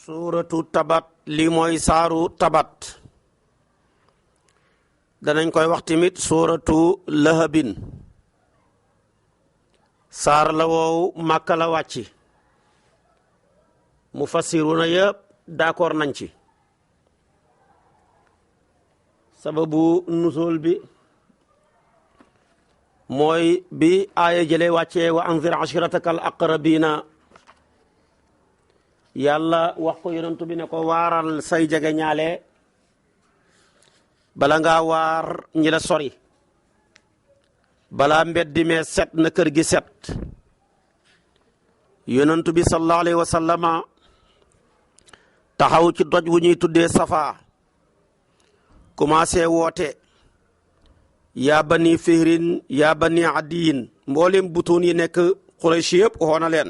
suuratu tabat lii mooy saaru tabat danañ koy wax tamit suuratu lahabin saar la woowu Màkka la wàcci mufassiruna yëpp d'accord nañ ci sababu nuzuul bi mooy bi aaya jële wàccee wa anzir ashirataka al aqrabina yàlla wax ko yonentu bi ne ko waaral say jege ñaale bala ngaa waar ñi la sori balaa mbeddi mee set na kër gi set yonentu bi sallallahu alayhi wa sallama taxaw ci doj wu ñuy tuddee safa commencé woote yaa bani fihrin yaa bani adiyin mboolem butuun yi nekk Quraysh yëpp xoona leen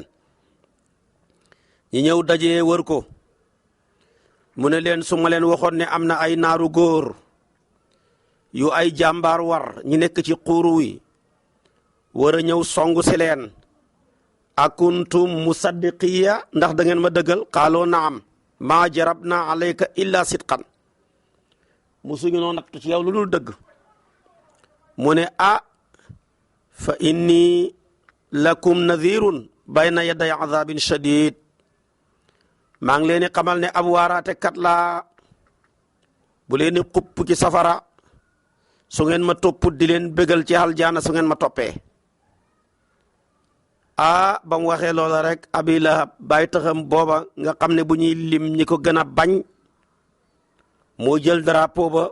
ñi ñëw dajee wër ko mu ne leen su ma leen waxoon ne am na ay naaru góor yu ay jàmbaar war ñi nekk ci xuuru wi war a ñëw songu si leen akuntum musaddiqiya ndax da ngeen ma dëggal xaaloo naam maa jarabna alayka illa sidqan musuñu noo nattu ci yow lu dul dëgg mu ne fa inni lakum nadhirun bayna yaday azabin shadid maa ngi leen di xamal ne ab waaraate kat laa bu leen di xupp ci safara su ngeen ma topput di leen bégal ci aljaana su ngeen ma toppee ba mu waxee loola rek Abi Lahab bàyyi taxam booba nga xam ne bu ñuy lim ñi ko gën a bañ moo jël drapeau ba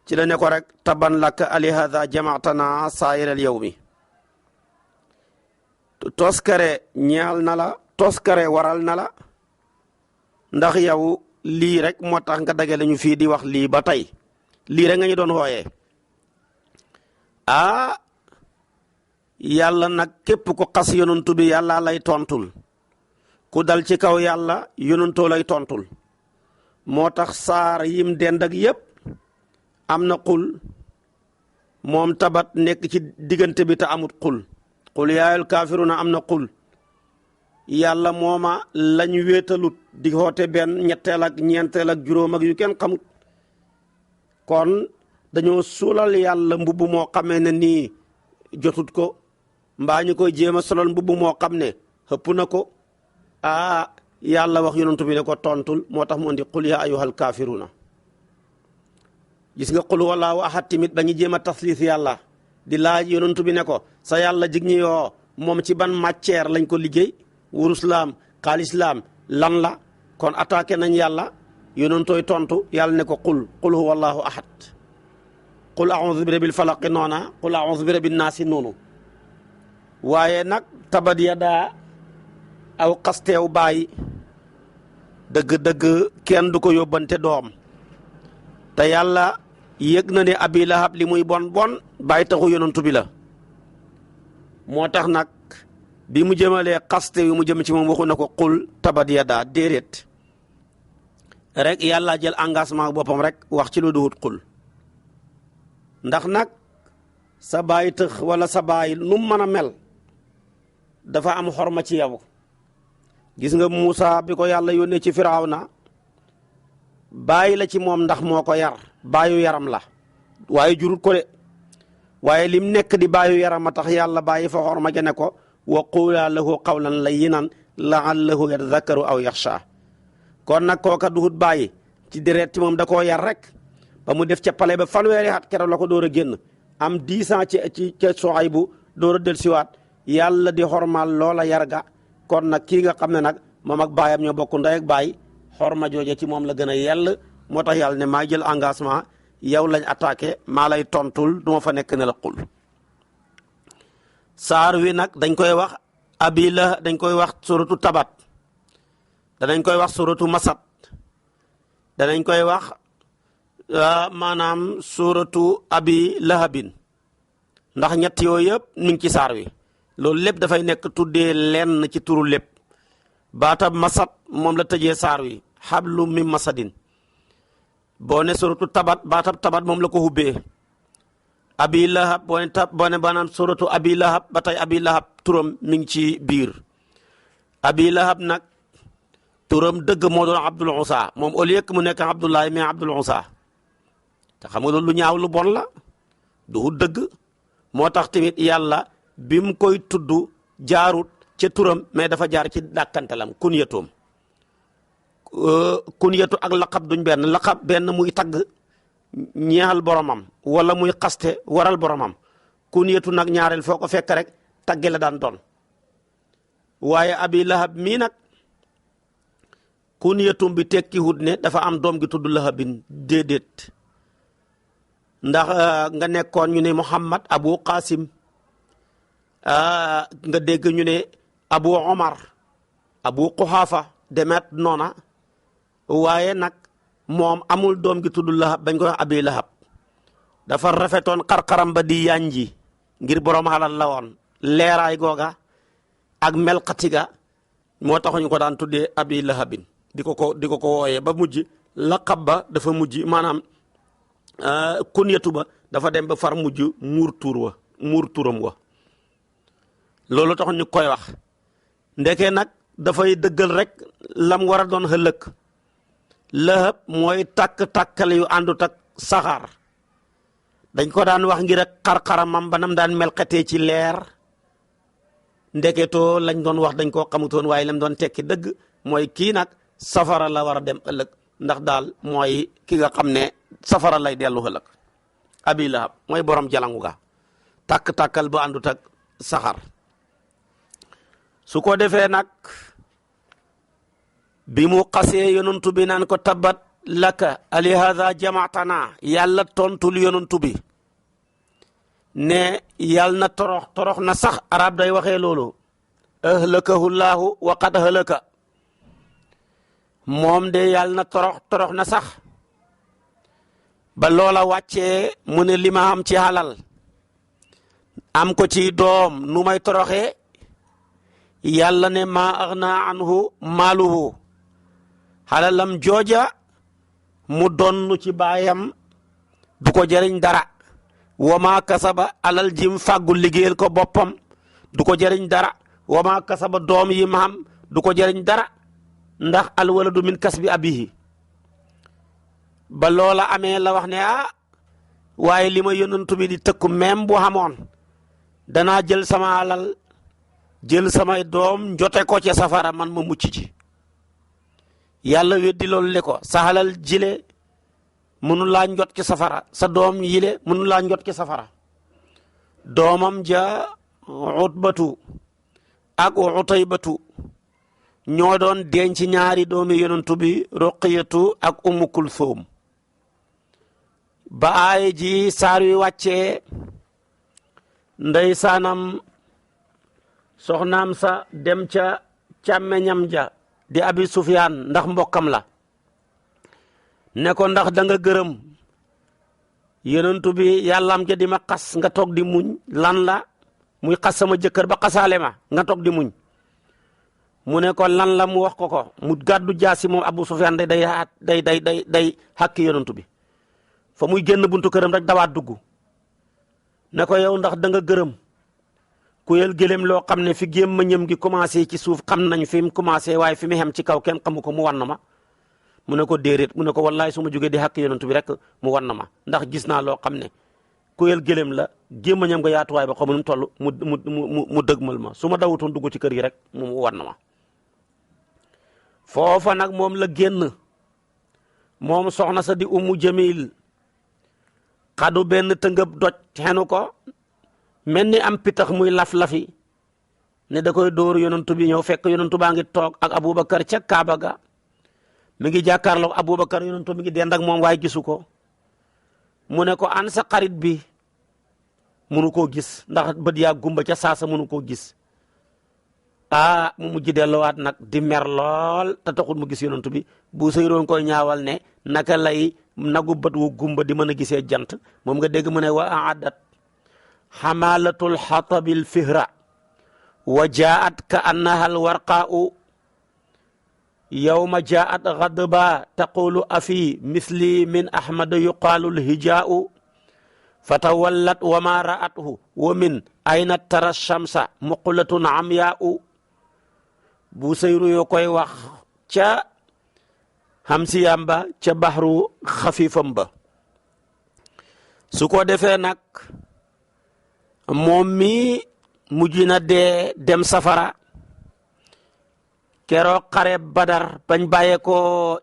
ci la ne ko rek taban laka alihada jamaatana saayiral yawmi toskare ñeexal na la toskare waral na la ndax yow lii rek moo tax nga dagale ñu fii di wax lii ba tey lii rek nga ñu doon wooyee yàlla nag képp ku xas yonantu bi yàlla lay tontul ku dal ci kaw yàlla yonantoo lay tontul moo tax saar yim dend ak yépp am na xul moom tabat nekk ci diggante bi te amut xul yaayul kaafiruna am na xul yàlla mooma lañ wéetalut di xoote benn ñetteel ak ñeenteel ak juróom ak yu kenn xamut kon dañoo suulal yàlla mbubb moo xamee ne nii jotut ko mbaa ñu koy jéem a solal mbubb moo xam ne xëpp na ko yàlla wax yonantu bi ne ko tontul moo tax mu indi qul yaa ayyuhal kaafiruna gis nga qul wallaahu ahad tamit ba ñu jéem a taslis yàlla di laaj yonantu bi ne ko sa yàlla jig ñi yoo moom ci ban matière lañ ko liggéey wurus laam xaalis laam lan la kon attaqué nañ yàlla yonantooy tontu yàlla ne ko qul huwa allahu ahad qul a'udhu bi rabbil falaq noona qul a'udhu bi rabbin naasi noonu waaye nag tabat yadaa aw xasteew bàyyi dëgg-dëgg kenn du ko yóbbante doom te yàlla yëg na ne Abi Lahab li muy bon bon bàyyi taxu yonantu bi la moo tax nag bi mu jëmalee xaste wi mu jëm ci moom waxu na ko qul tabat yadaa déedéet rek yàlla jël engagement boppam rek wax ci lu duhut qul ndax nag sa baay tëx wala sa baay nu mu mën a mel dafa am xorma ci yow gis nga Muusa bi ko yàlla yónnee ci Firawna bàyyi la ci moom ndax moo ko yar baayu yaram la waaye jurut ko de waaye lim nekk di baayu yaram a tax yàlla bàyyi fa xorma ja ne ko wa quulaa lahu qawlan layyinan la'allahu yatadhakkaru aw yaxsha kon nag kooka duhut bàyyi ci deret ci moom da koo yar rek ba mu def ca pale ba fanweeri at keroog la ko door a génn am 10 ans ci ca Suhaybu door a dellusiwaat yàlla di xormaal loola yar ga kon nag kii nga xam ne nag moom ak baayam ñoo bokk ndey ak baay xorma jooje ci moom la gën a yell moo tax yàlla ne maa jël engagement yow lañ attaqué maa lay tontul du ma fa nekk ne la xul saar wi nag dañ koy wax dañ koy wax suratu tabat danañ koy wax suratu masad danañ koy wax maanaam suratu abi lahabin ndax ñett yooyu yëpp mi ngi ci saar wi loolu lépp dafay nekk tuddee lenn ci turu lépp baatab masad moom la tëjee saar wi xablu min masadin boo ne suratu tabat baatab tabat moom la ko hubbee abi lahab boo ne maanaam suratu abi lahab ba tey abi lahab turam mi ngi ci biir abi lahab nag turam dëgg moo doon Abdul Usa moom au lieu que mu nekk Abdullahi mais Abdul Usa te xam nga loolu lu ñaaw lu bon la du dëgg moo tax tamit yàlla bi mu koy tudd jaarut ca turam mais dafa jaar ci dàkkantalam kunyatoom kunyatu ak laqab duñ benn laqab benn muy tagg ñeexal boromam wala muy xaste waral boromam kunyatu nag ñaareel foo ko fekk rek tagge la daan doon waaye abi lahab mii nag kunyatum bi tekki wut ne dafa am doom gi tudd lahabin déedéet ndax nga nekkoon ñu ne Muhammad Abu Qasim nga dégg ñu ne Abu Omar Abu Quhafa demet noona waaye nag moom amul doom gi tudd Lahab bañ koy wax Abi Lahab dafa rafetoon xarxaram ba di yanji ngir borom xalal la woon leeraay googa ak melxatiga moo tax ñu ko daan tuddee Abi Lahabin di ko ko wooyee ba mujj laqab ba dafa mujj maanaam kunyatu ba dafa dem ba far mujj muur turam wa loolu tax ñu koy wax ndeke nag dafay dëggal rek lam war a doon ëllëg lahab mooy tàkk-tàkkal yu àndut ak saxaar dañ ko daan wax ngir ak xar-xaramam ba nam daan melxetee ci leer ndeketoo lañ doon wax dañ koo xamutoon waaye lam doon tekki dëgg mooy kii nag safara la war a dem ëllëg ndax daal mooy ki nga xam ne safara lay dellu ëllëg abi lahab mooy borom jalangu ga tàkk-tàkkal bu àndut ak saxaar su ko defee nag bi mu xasee yonantu bi naan ko tabbat laka alihada jamaatana yàlla tontul yonantu bi ne yàlla na torox na sax arab day waxee loolu ahlakahu llaahu wa qad halaka moom de yàlla na torox na sax ba loola wàccee mu ne li ma am ci halal am ko ci doom nu may toroxee yàlla ne maa agna anhu maaluhu halalam jooja mu donnu ci baayam du ko jëriñ dara wa maa kasaba alal jim fàggu liggéeyal ko boppam du ko jëriñ dara wa maa kasaba doom yi ma am du ko jëriñ dara ndax al waladu min kasbi abihi ba loola amee la wax ne waaye li ma yonantu bi di tëkku même bu xamoon danaa jël sama alal jël samay doom njote ko ci safara man ma mucc ci yàlla weddi loolu le ko sa alal jile mënu laa njot ci safara sa doom yile mënu laa njot ci safara doomam ja utbatu ak utaybatu ñoo doon denc ñaari doomi yonantu bi ruqiyatu ak ummu kulthum ba aay ji saar wi wàccee ndeysaanam soxnaam sa dem ca càmmeñam ja di abi sufyaan ndax mbokkam la ne ko ndax da nga gërëm yonentu bi yàllaam ja di ma xas nga toog di muñ lan la muy xas sama jëkkër ba xasaale ma nga toog di muñ mu ne ko lan la mu wax ko mu gàddu jaasi moom abu sufyaan day xàkki yonentu bi fa muy génn buntu këram rek dawaat dugg ne ko yow ndax da nga gërëm kuyel gëlëm loo xam ne fi gémmañam gi commencé ci suuf xam nañ fi mu commencé waaye fi mu xem ci kaw kenn xamu ko mu wan na ma mu ne ko déedéet mu ne ko wallaay su ma jógee di xàkk yonantu bi rek mu wan na ma ndax gis naa loo xam ne kuyel gëlëm la gémmañam nga yaatuwaay ba xamu nu mu toll mu dëgmal ma su ma dawutoon dugg ci kër gi rek mu wan na ma foofa nag moom la génn moom soxna sa di ummu jamil xadu benn tëngëb doj xenu ko mel ni am pitax muy laf-lafi ne da koy dóor yonantu bi ñëw fekk yonantu baa ngi toog ak abubakar ca kaaba ga mi ngi jàkkaarloog abubakar yonantu mi ngi dend ak moom waaye gisu ko mu ne ko an sa xarit bi munu koo gis ndax bët yaa gumba ca saasa munu koo gis mu mujj delluwaat nag di mer lool te taxul mu gis yonantu bi bu sëyroon koy ñaawal ne naka lay nagu bët wu gumba di mën a gisee jant moom nga dégg mu ne wa aadat xamalatul xatabil fihra wa jaat ka annaha alwarqaau yawma jaat gadba taqulu afi misli min ahmada yuqaalu lhijaau fatawallat wa ma ra'athu wa min ayna tara shamsa muqulatun amyaau bu seyru yoo koy wax ca hamsiyam ba ca baxru xafifam ba su ko defee nag moom mi mujj na dee dem safara keroog xare badar bañ bàyyee ko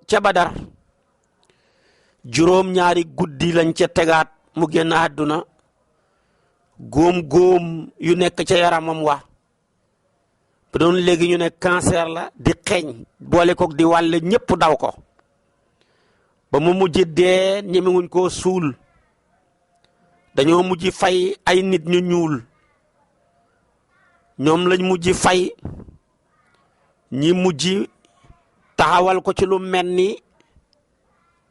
ca badar juróom ñaari guddi lañ ca tegaat mu génn àdduna góom yu nekk ca yaramam wa ba doon léegi ñu ne cancer la di xeeñ boole koog di wàlle ñépp daw ko ba mu mujj dee ñemewuñ koo suul dañoo mujj fay ay nit ñu ñuul ñoom lañ mujj fay ñi mujj taxawal ko ci lu mel ni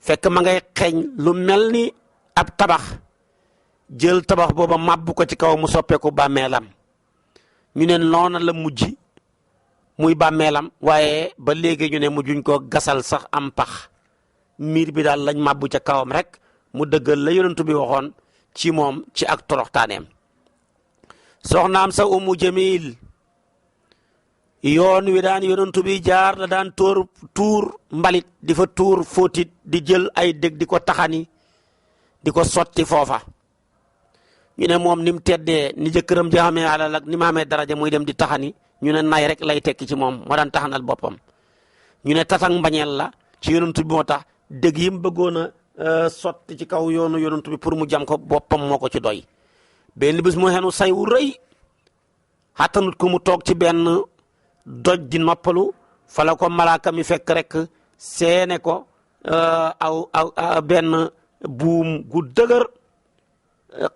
fekk ma ngay xeeñ lu mel ni ab tabax jël tabax booba màbb ko ci kaw mu soppeeku bàmmeelam ñu ne noona la mujj muy bàmmeelam waaye ba léegi ñu ne mujjuñ ko gasal sax am pax miir bi daal lañ màbbu ca kawam rek mu dëggal la yonent bi waxoon ci moom ci ak toroxtaaneem soxnaam sa Ummu Jamil yoon wi daan yonent bi jaar la daan tuur mbalit di fa tuur fóotit di jël ay dég di ko taxani di ko sotti foofa ñu ne moom ni mu teddee ni jëkkëram ja xamee alal ak ni ma amee daraja muy dem di taxani ñu ne nay rek lay tekki ci moom moo daan taxanal boppam ñu ne tatang mbañeel la ci yonent bi moo tax dég yi mu bëggoon a sotti ci kaw yoonu yonent bi pour mu jam ko boppam moo ko ci doy benn bis mu xenu say wu rëy xattanut ko mu toog ci benn doj di noppalu fa la ko malaaka mi fekk rek seene ko benn buum gu dëgër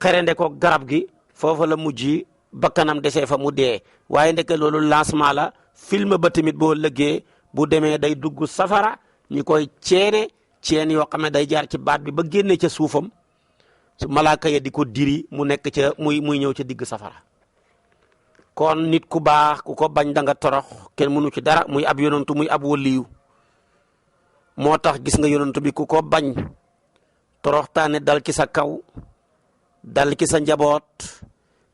xerende ko garab gi foofa la mujj bakkanam desee fa mu dee waaye ndeke loolu lancement la film ba tamit boo lëggee bu demee day dugg safara ñi koy ceen yoo xam ne day jaar ci baat bi ba génne ca suufam su malaaka ya di ko diri mu nekk ca muy ñëw ca digg safara kon nit ku baax ku ko bañ da nga torox kenn mënu ci dara muy ab yonantu muy ab waliyu moo tax gis nga yonantu bi ku ko bañ toroxtaane dal ci sa kaw dal ci sa njaboot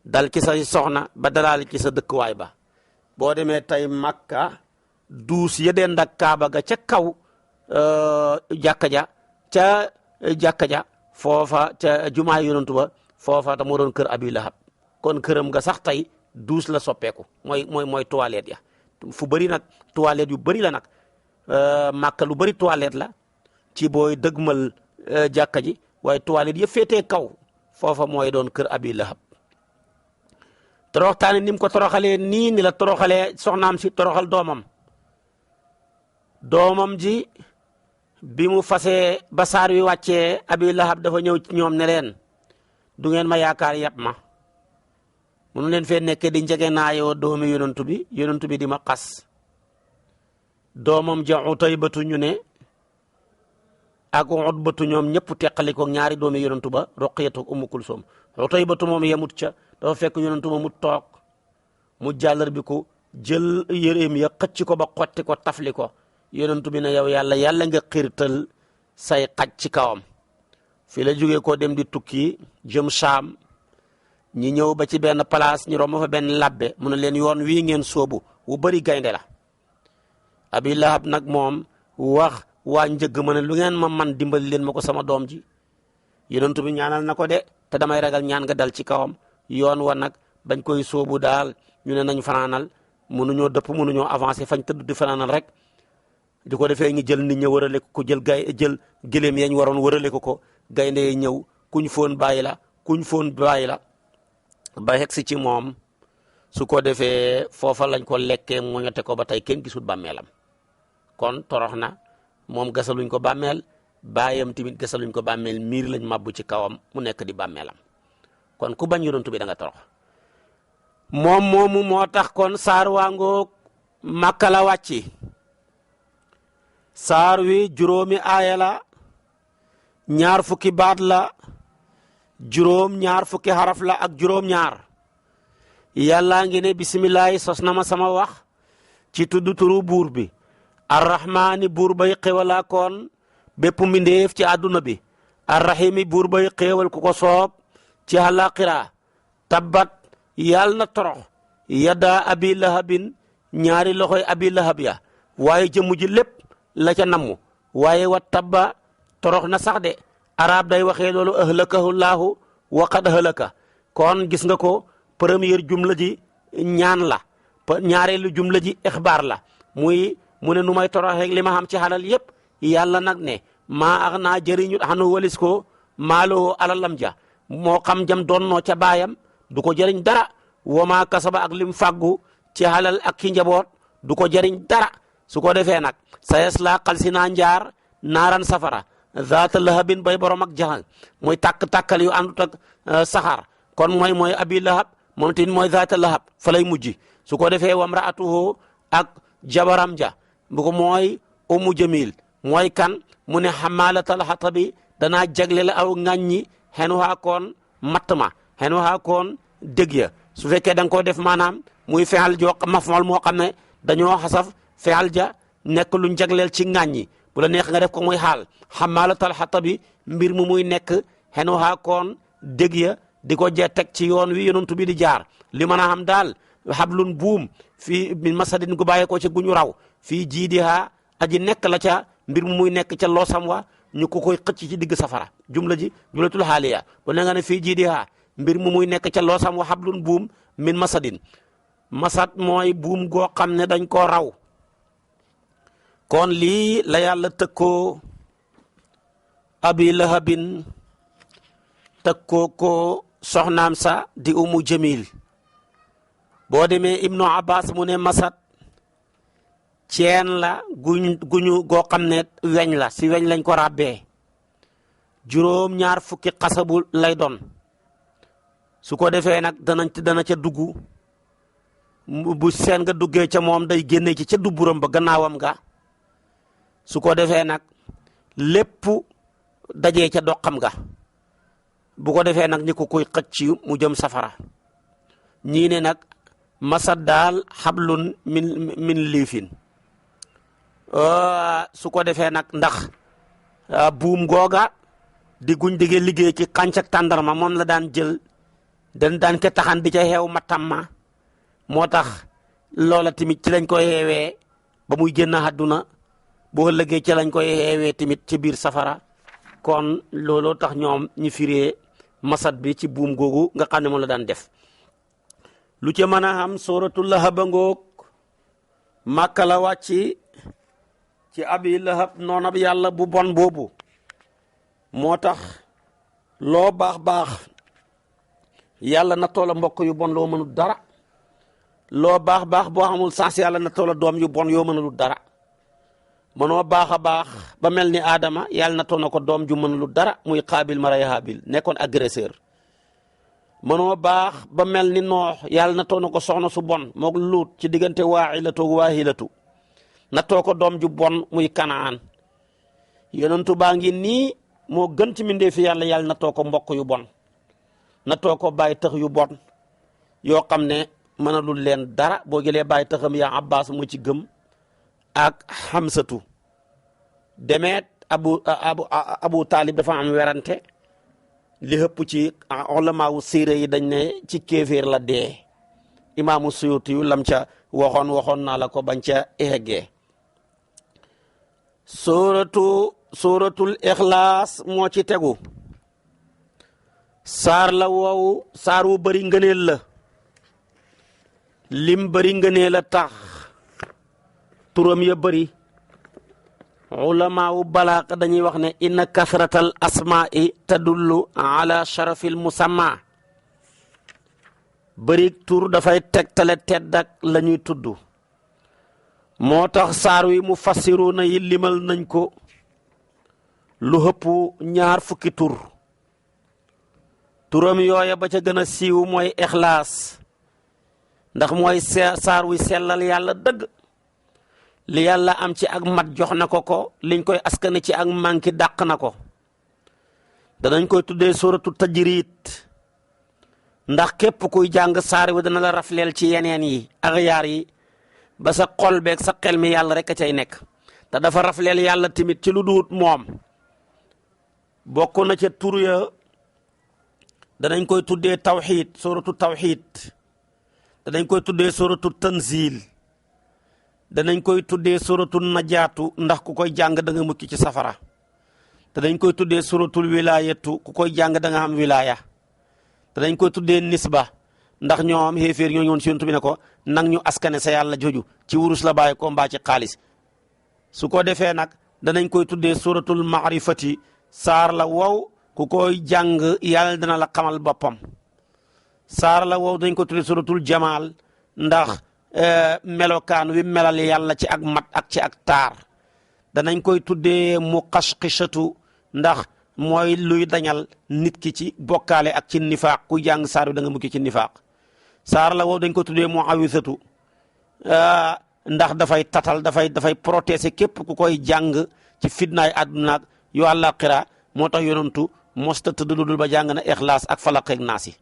dal ci sa soxna ba dalaal ci sa dëkkuwaay ba boo demee tey Makka duus ya dend ak Kaaba ga ca kaw jàkka ja foofa ca jumaa yonantu ba foofa ta moo doon kër Abi Lahab kon këram nga sax tey duus la soppeeku mooy toilette ya fu bëri nag toilette yu bëri la nag Makka lu bëri toilette la ci booy dëgmal jàkka ji waaye toilette yëpp féetee kaw foofa mooy doon kër Abi Lahab toroxtaane ni mu ko toroxalee nii ni la toroxalee soxnaam si toroxal doomam ji bi mu fasee ba saar wi wàccee Abi Lahab dafa ñëw ci ñoom ne leen du ngeen ma yaakaar yàpp ma munu leen fee nekkee di njege naayoo doomi yonantu bi di ma xas doomam ja Utaybatu ñu ne ak Utbatu ñoom ñëpp teqali ko ñaari doomi yonantu ba Ruqayatu ak Ummu Kulsum Utaybatu moom yemut ca dafa fekk yonantu ba mu toog mu jàllar bi ko jël yëreem ya xëcc ko ba xotti ko tafli ko yonantu bi ne yow yàlla nga xirtal say xaj ci kawam fii la jógee koo dem di tukki jëm Saam ñi ñëw ba ci benn place ñu romb fa benn labbe mu ne leen yoon wii ngeen soobu wu bëri gaynde la Abi Lahab nag moom wax waa njëgg ma ne lu ngeen ma man dimbali leen ma ko sama doom ji yonent bi ñaanal na ko de te damay ragal ñaan nga dal ci kawam yoon wa nag bañ koy soobu daal ñu ne nañ fanaanal mënuñoo dëpp mënuñoo avancer fañ tëdd di fanaanal rek di ko defee ñu jël nit ñi wërale ko jël gëléem yañ waroon wërale ko gaynde yi ñëw kuñ foon bàyyi la ba yegg si ci moom su ko defee foofa lañ ko lekkee moñote ko ba tey kenn gisul bàmmeelam kon torox na moom gasaluñ ko bàmmeel baayam tamit gasaluñ ko bàmmeel miir lañ màbbu ci kawam mu nekk di bàmmeelam kon ku bañ yonent bi da nga torox moom moomu moo tax kon saar waa ngoog Makka la wàcci saar wi juróomi aaya la ñaar fukki baat la ñaar fukki xaraf la ak ñaar yàllaa ngi ne bisimilahi sos na ma sama wax ci tudd turu buur bi arrahmaani buur bay xéewalaa koon bépp mbindeef ci àdduna bi arrahimi buur bay xéewal ku ko soob ci àllaaxira tabbat yàlla na torox yaddaa abi lahabin ñaari loxoy abi lahab ya waaye jëmm ji lépp la ca namm waaye wa tabba torox na sax de arab day waxee loolu ahlakahu llaahu wa qad ahlaka kon gis nga ko première jumla ji ñaan la ñaareelu jumla ji ixbaar la mu ne nu may toroxeeg li ma xam ci xalal yépp yàlla nag ne maa ax naa jëriñu xanu walis ko maaloo alalam ja moo xam jam doon noo ca baayam du ko jëriñ dara wa maa kasaba ak lim fàggu ci xalal ak ci njaboot du ko jëriñ dara su ko defee nag sayasla xalsi naa njaar naaran safara zaata lahabin bay borom ak jaxal mooy tàkk-tàkkal yu àndut ak saxaar kon mooy abi lahab moom tamit mooy zaata lahab fa lay mujj su ko defee wamraatuhu ak jabaram ja bu ko mooy umu jamil mooy kan mu ne xamaalatal xatabi danaa jagle la aw ŋàññi xenu xaakoon matt ma xenu xaakoon dëgg ya su fekkee da nga ko def maanaam muy fexal joo maf'ul moo xam ne dañoo xasaf fexal ja nekk lu jagleel ci ŋàññi bu la neex nga def ko muy xaal xamaalatal xatabi mbir mu muy nekk xenu xaakoon dëgg ya di ko jee teg ci yoon wi yonent bi di jaar li mën a xam daal hablun buum fii min masadin gu bàyyee ko ci guñu raw fii jiidiha aji nekk la ca mbir mu muy nekk ca loosam wa ñu ko koy xëcc ci digg safara jumla ji jumlatul xaaliya bu ne nga ne fii jiidiha mbir mu muy nekk ca loosam wa hablun buum min masadin masad mooy buum goo xam ne dañ koo raw kon lii la yàlla tëkkoo abi lahabin tëkkoo ko soxnaam sa di umu jamil boo demee ibnu abbas mu ne masad ceen la guñu goo xam ne weñ la si weñ lañ ko ràbbee juróom-ñaar fukki xasabu lay doon su ko defee nag dana ca dugg bu seen nga duggee ca moom day génne ci ca dubburam ba gannaawam nga su ko defee nag lépp dajee ca doxam nga bu ko defee nag ñi ko koy xëcc mu jëm safara ñii ne nag masad daal xablun min liifin su ko defee nag ndax buum googa di guñ digee liggéey ci kàncak tàndarma moom la daan jël daan ke taxan di ca xeew matam ma moo tax loola tamit ci lañ koy xeewee ba muy génn àdduna boo ëllëgee ci lañ koy xeewee tamit ci biir safara kon looloo tax ñoom ñu firee masad bi ci buum googu nga xam ne moom la daan def lu ca mën a xam sooratul lahab ngoog màkka la wàcc ci abi lahab noonab yàlla bu bon boobu moo tax loo baax yàlla na toola mbokk yu bon loo mënul dara loo baax boo xamul sens yàlla na toola doom yu bon yoo mënul dara mënoo baax ba mel ni Adama yàlla na toona ko doom ju mënul dara muy Qaabil ma rey Haabil nekkoon agresseur mënoo baax ba mel ni Noox yàlla na toona ko soxna su bon moog Luut ci diggante Waa'ilatu Waahilatu na too ko doom ju bon muy Kanaan yonentu baa ngi nii moo gën ci mindee fi yàlla na too ko mbokk yu bon na too ko bàyyi tëx yu bon yoo xam ne mënalul leen dara boo jëlee bàyyi tëxam yaa Abbas mu ci gëm ak Hamsatu demeet abu Taalib dafa am werante li ëpp ci ulamaawu siira yi dañ ne ci kéeféer la dee imaamu Suyuti yu lam ca waxoon naa la ko bañ ca eggee suratul Ixlaas moo ci tegu saar la woowu saar wu bëri ngëneel la lim bëri ngëneel la tax turam ya bëri ulamaawu balaaq dañuy wax ne inna kasratal asmaa'i tadullu ala sharafil musamma bëri tur dafay tegtale tedd ak la ñuy tudd moo tax saar wi mu fassiruuna yi limal nañ ko lu ëpp 2 fukki tur turam yooya ba ca gën a siiw mooy Ixlaas ndax mooy saar wi sellal yàlla dëgg li yàlla am ci ak mat jox na ko liñ koy askane ci ak manki dàq na ko danañ koy tuddee suratu tajriid ndax képp kuy jàng saar wi dana la rafleel ci yeneen yi ak yaar yi ba sa xol beeg sa xel mi yàlla rek a cay nekk te dafa rafleel yàlla tamit ci lu duut moom bokk na ca tur ya danañ koy tuddee tawxiid suratu tawxiid danañ koy tuddee suratu tanzil danañ koy tuddee suratul najaatu ndax ku koy jàng da nga mucc ci safara te dañ koy tuddee suratul wilaayatu ku koy jàng da nga am wilaaya te dañ koy tuddee nisba ndax ñoom xéeféer ñoo ñëwoon si yonent bi ne ko nag ñu askane sa yàlla joju ci wurus la bàyyi ko mbaa ci xaalis su ko defee nag danañ koy tuddee suratul maarifati saar la wow ku koy jàng yàlla dana la xamal boppam saar la wow dañ koy tuddee suratul jamaal ndax melokaan wi melal yàlla ci ak mat ak ci ak taar danañ koy tuddee muqashqishatu ndax mooy luy dañal nit ki ci bokkaale ak ci nifaaq ku jàng saar wi da nga mukki ci nifaaq saar la wow dañ ko tuddee muawisatu ndax dafay tatal dafay protéger képp ku koy jàng ci fitnaay àdduna ak yu àllaaxira moo tax yonantu mosta tëdd lu dul ba jàng na ixlaas ak falaq ak naas yi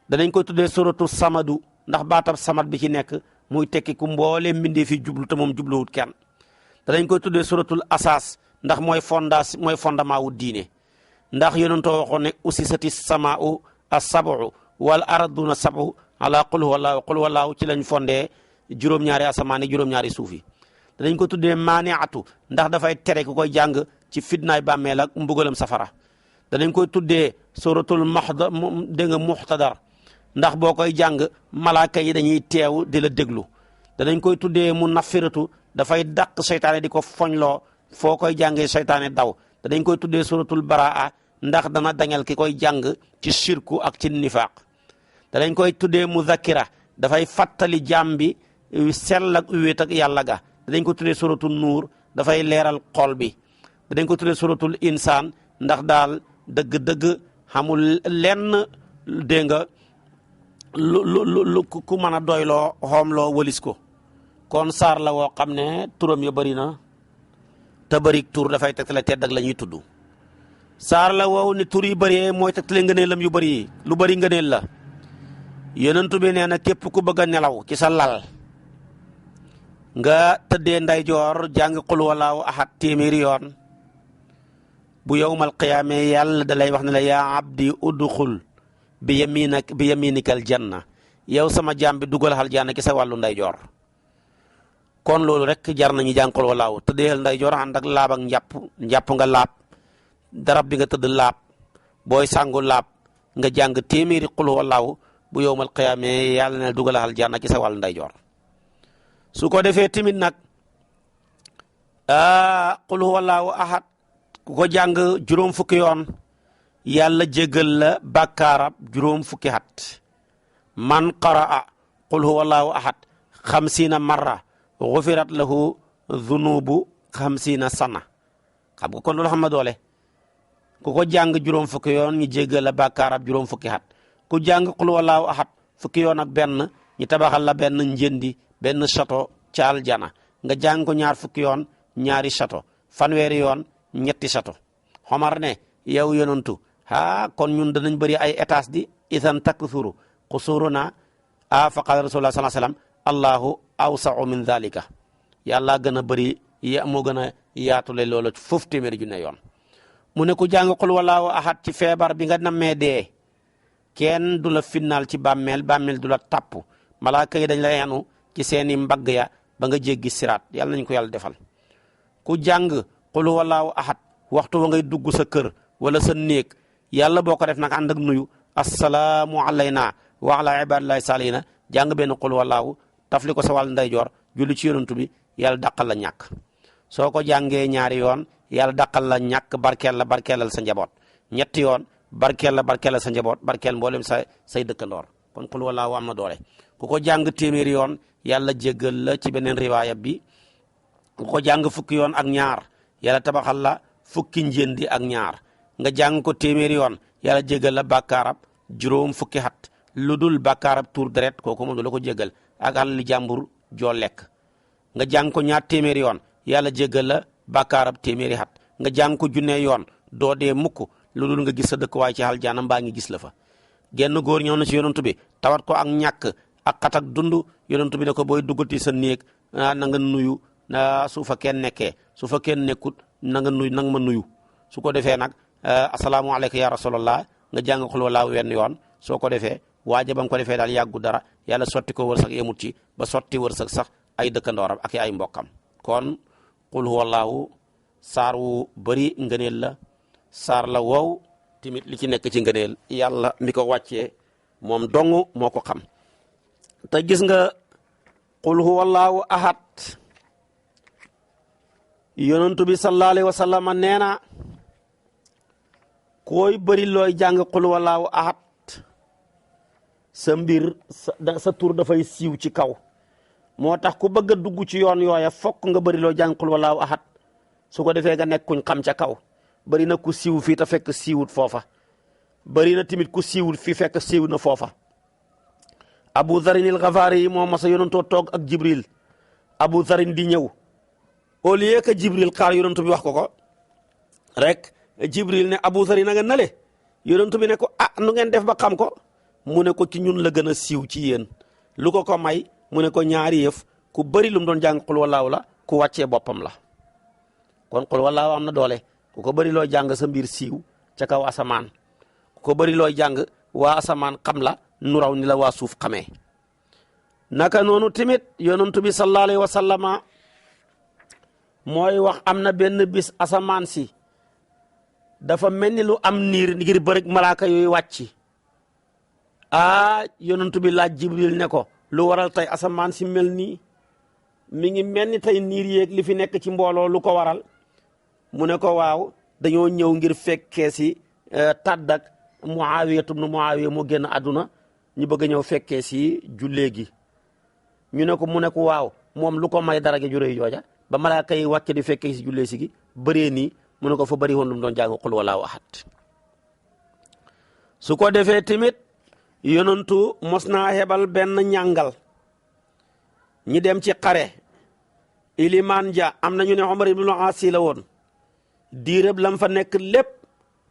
danañ koy tuddee suratu samadu ndax baatab samad bi ci nekk muy tekki ku mboolee mbindee fi jublu te moom jubluwut kenn danañ koy tuddee suratul asaas ndax mooy fondement wu diine ndax yonentoo waxoon ne usisati samaau as-sab'u wal arduna sab'u ala qul huwallaahu ci lañ fondee juróom-ñaari asamaan yi juróom-ñaari suuf yi danañ ko tuddee maaniatu ndax dafay tere ku koy jàng ci fitnaay bàmmeel ak mbugalam safara danañ koy tuddee suratul muxtadar ndax boo koy jàng malaaka yi dañuy teew di la déglu danañ koy tuddee mu nafiratu dafay dàq seytaane di ko foñloo foo koy jàngee seytaane daw danañ koy tuddee suratul baraa ndax dana dañal ki koy jàng ci shirku ak ci nifaaq danañ koy tuddee muzakkira dafay fàttali jaam bi sell ak wéet ak yàlla ga danañ ko tuddee suratul nuur dafay leeral xol bi danañ ko tuddee suratul insaan ndax daal dëgg-dëgg xamul lenn dégg nga lu ku mën a doyloo xoomloo wëlis ko kon saar la woo xam ne turam ya bëri na te bëri tur dafay tegtale tedd ak la ñuy tudd saar la woow ne tur yi bëree mooy tegtale ngëneelam yu bëri yi lu bëri ngëneel la yonent bi nee na képp ku bëgg a nelaw ci sa lal nga tëddee ndeyjoor jàng qul huwallaahu ahad téeméeri yoon bu yawmal qiyaama yàlla da lay wax ne la yaa abdi udxul bi yaminikal janna yow sama jaam bi dugal aljanna ci sa wàllu ndeyjoor kon loolu rek jar nañu jàng qul huwallaahu tëddee ndeyjoor ànd ak laab ak njàpp nga laab darab bi nga tëdd laab booy sangu laab nga jàng téeméeri qul huwallaahu bu yawmal qiyaama yàlla ne dugal aljanna ci sa wàllu ndeyjoor su ko defee timit nag qul huwallaahu ahad ku ko jàng juróom fukki yoon yàlla jégal la bàkkaarab juróom fukki at man qaraa qul huwallaahu ahad 50 marra gufirat lahu zunubu 50 sana xam nga kon loolu xam na doole ku ko jàng juróom fukki yoon ñu jégal la bàkkaarab juróom fukki at ku jàng qul huwallaahu ahad fukki yoon ak benn ñu tabaxal la benn njëndi benn château ca aljana nga jàng ko ñaar fukki yoon ñaari château fanweeri yoon ñetti château xomar ne yow yonantu kon ñun danañ bëri ay étage di isan takthuru qusuruna fa qala rasulullah sallallahu alayhi wasallam allahu awsa'u min dhalika yàlla gën a bëri moo gën a yaatule loolu foofu téeméeri junne yoon mu ne ku jàng qul huwallaahu ahad ci feebar bi nga nammee dee kenn du la finnaal ci bàmmeel du la tapp malaaka yi dañ la yanu ci seeni mbagg ya ba nga jéggi siraat yàlla nañ ko yàlla defal ku jàng qul huwallaahu ahad waxtu wa ngay dugg sa kër wala sa néeg yàlla boo ko def nag ànd ak nuyu assalaamu alayna wa ala ibadillahi saalihina jàng benn qul huwallaahu tafli ko sa wàll ndeyjoor julli ci yonantu bi yàlla dàqal la ñàkk soo ko jàngee ñaari yoon yàlla dàqal la ñàkk barkeelal sa njaboot ñetti yoon barkeelal sa njaboot barkeel mboolem say dëkkandoor kon qul huwallaahu am na doole ku ko jàng téeméeri yoon yàlla jéggal la ci beneen riwaaya bi ku ko jàng fukki yoon ak ñaar yàlla tabaxal la fukki njëndi ak ñaar nga jàng ko téeméeri yoon yàlla jéggal la bàkkaarab juróom fukki at lu dul bàkkaarab tuur deret kooku moom du la ko jéggal ak alali jàmbur joo lekk nga jàng ko ñaar téeméeri yoon yàlla jéggal la bàkkaarab téeméeri at nga jàng ko junne yoon doo dee mukk lu dul nga gis sa dëkkuwaay ci aljanna mbaa ngi gis la fa genn góor ñëw na ci yonantu bi tawat ko ak ñàkk ak xat ak dund yonantu bi ne ko booy duggati sa néeg na nga nuyu su fa kenn nekkee su fa kenn nekkut na nga ma nuyu su ko defee nag asalaamualeyka ya rasulallah nga jàng qul huwallaahu wenn yoon soo ko defee waaja ba nga ko defee daal yàggu dara yàlla sotti ko wërsëg yemut ci ba sotti wërsëg sax ay dëkkandooram ak ay mbokkam. kon qul huwallaahu saar wu bëri ngëneel la, saar la wow tamit li ci nekk ci ngëneel yàlla mi ko wàccee moom dong moo ko xam. te gis nga qul huwallaahu ahad yonentu bi sallallahu alayhi wa sallam nee na koy bëri looy jàng qul huwallaahu ahad sa mbir sa tur dafay siiw ci kaw. moo tax ku bëgg a dugg ci yoon yooya fokk nga bëri loo jàng qul huwallaahu ahad su ko defee nga nekk kuñ xam ca kaw. bëri na ku siiw fii te fekk siiwut foofa, bëri na tamit ku siiwut fii fekk siiw na foofa. Abu Zarin al-Ghafari yi moo mas a yonantoo toog ak Jibril, Abu Zarin di ñëw au lieu que Jibril xaar yonantu bi wax ko rek Jibril ne Abu Zarin na nga nale yonantu bi ne ko nu ngeen def ba xam ko mu ne ko ci ñun la gën a siiw ci yéen. lu ko may mu ne ko ñaari yëf ku bëri lu mu doon jàng qul huwallaahu la, ku wàccee boppam la. kon qul huwallaahu am na doole. ku ko bëri looy jàng sa mbir siiw ca kaw asamaan, ku ko bëri looy jàng waa asamaan xam la nu raw ni la waa suuf xamee. naka noonu tamit yonantu bi sallallahu alayhi wa sallama mooy wax am na benn bis asamaan si dafa mel ni lu am niir ngir bëri malaaka yooyu wàcc. yonantu bi laaj Jibril ne ko lu waral tey asamaan si mel nii, mi ngi mel ni tey niir yeeg li fi nekk ci mbooloo lu ko waral. mu ne ko waaw dañoo ñëw ngir fekkee si tàddak Muawiya ibn Muawiya moo génn àdduna, ñu bëgg a ñëw fekkee si jullee gi. ñu ne ko mu ne ko waaw moom lu ko may dara ju rëy jooja ba malaaka yi wàcce di fekkee si jullee si gi bëree nii. mu ne ko fa bëri woon lu mu doon jàng qul huwallaahu ahad. su ko defee tamit yonantu mos naa hebal benn ñàngal ñi dem ci xare ilimaan ja am na ñu ne Omar ibn al-As la woon. diirëb lam fa nekk lépp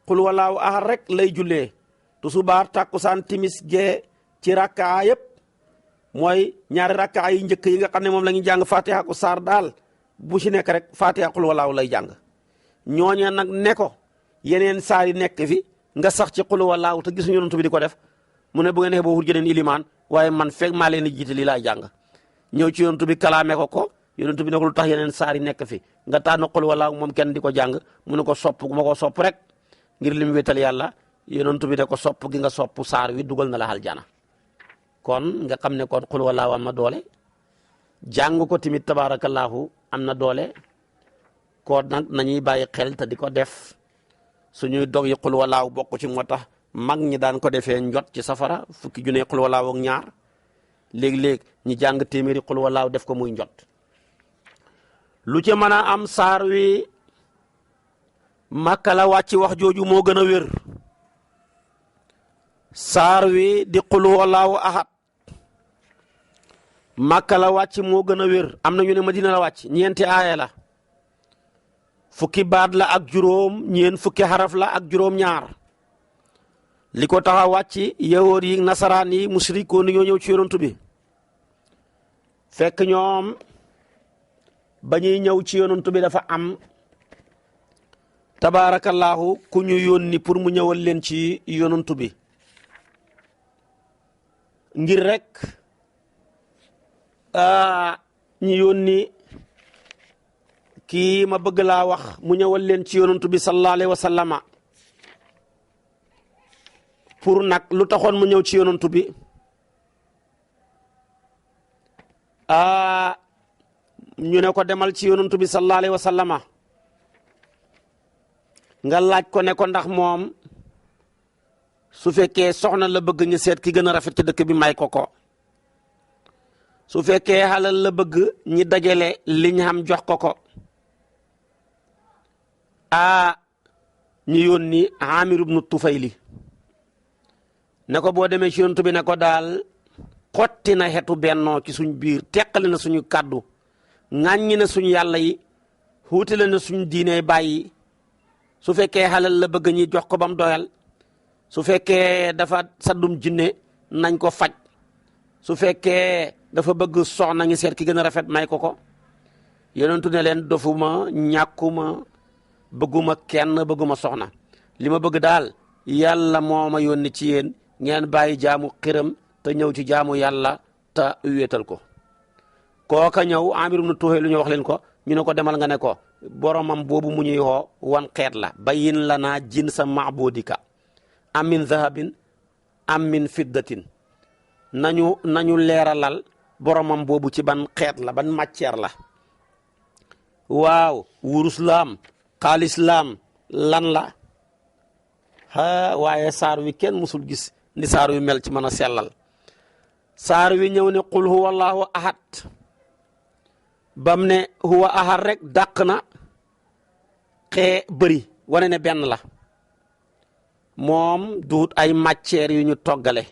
qul huwallaahu ahad rek lay jullee tusubaar takkusaan timis gee ci rakkaa yëpp mooy ñaari rakkaa yi njëkk yi nga xam ne moom la ñu jàng fatiha ku saar daal bu ci nekk rek fatiha qul huwallaahu lay jàng. ñooñe nag ne ko yeneen saar yi nekk fi nga sax ci qul huwallaahu te gisuñu yonent bi di ko def mu ne bu ngeen xeeboo wut jeneen ilimaan waaye man fekk maa leen di jiite lii laay jàng. ñëw ci yonent bi kalaame ko yonent bi ne ko lu tax yeneen saar yi nekk fi nga tànn qul huwallaahu moom kenn di ko jàng mu ne ko sopp gu ma ko sopp rek ngir li mu wéetal yàlla. yonent bi ne ko sopp gi nga sopp saar wi dugal na la aljana. kon nga xam ne kon qul huwallaahu am na doole, jàng ko tamit tabaarakallaahu am na doole. kon nag nañuy bàyyi xel te di ko def suñuy dog yi qul huwallaahu bokk ci. moo tax mag ñi daan ko defee njot ci safara fukki junne qul huwallaahu ak ñaar léeg-léeg ñi jàng téeméeri qul huwallaahu def ko muy njot. lu ci mën a am saar wi Makka la wàcc wax jooju moo gën a wér. saar wi di qul huwallaahu ahad Makka la wàcc moo gën a wér. am na ñu ne Madina la wàcc ñeenti aaya la, fukki baat la ak juróom, ñeen fukki xaraf la ak juróom ñaar. li ko tax a wàcc yahood yi nasaraan yi musrikoon ñoo ñëw ci yonantu bi fekk ñoom ba ñuy ñëw ci yonantu bi dafa am tabaarakallaahu ku ñu yónni pour mu ñëwal leen ci yonantu bi ngir rek ñu yónni kii ma bëgg laa wax mu ñëwal leen ci yonantu bi sallallahu alayhi wa sallama pour nag lu taxoon mu ñëw ci yonantu bi ñu ne ko demal ci yonantu bi sallallahu alayhi wa sallama nga laaj ko ne ko ndax moom su fekkee soxna la bëgg ñu seet ki gën a rafet ci dëkk bi may ko su fekkee xalal la bëgg ñi dajale liñ xam jox ko ñu yónni Amir ibnu Tufayli ne ko boo demee ci yonantu bi ne ko daal xotti na xetu bennoo ci suñ biir teqali na suñu kàddu ŋàññi na suñu yàlla yi xuutale na suñu diine bàyyi su fekkee xalal la bëgg ñi jox ko ba mu doyal su fekkee dafa saddum jinne nañ ko faj su fekkee dafa bëgg soxna ngi seet ki gën a rafet may ko yonentu ne leen dofuma ñàkkuma bëgguma kenn bëgguma soxna li ma bëgg daal yàlla moo ma yónni ci yéen ngeen bàyyi jaamu xiram te ñëw ci jaamu yàlla te wéetal ko kooka ñëw Amir ibn Tuhayl lu ñu wax leen ko ñu ne ko demal nga ne ko boromam boobu mu ñuy woo wan xeet la bayin lanaa jinsa ma'budika am min zahabin am min fiddatin nañu leeralal boromam boobu ci ban xeet la ban matière la waaw wurus laam xaalis laam lan la waaye saar wi kenn musul gis ni saar wi mel ci mën a sellal saar wi ñëw ne qul huwa allahu ahad bam ne huwa ahad rek dàq na xee bëri wane ne benn la moom duut ay matières yu ñu toggale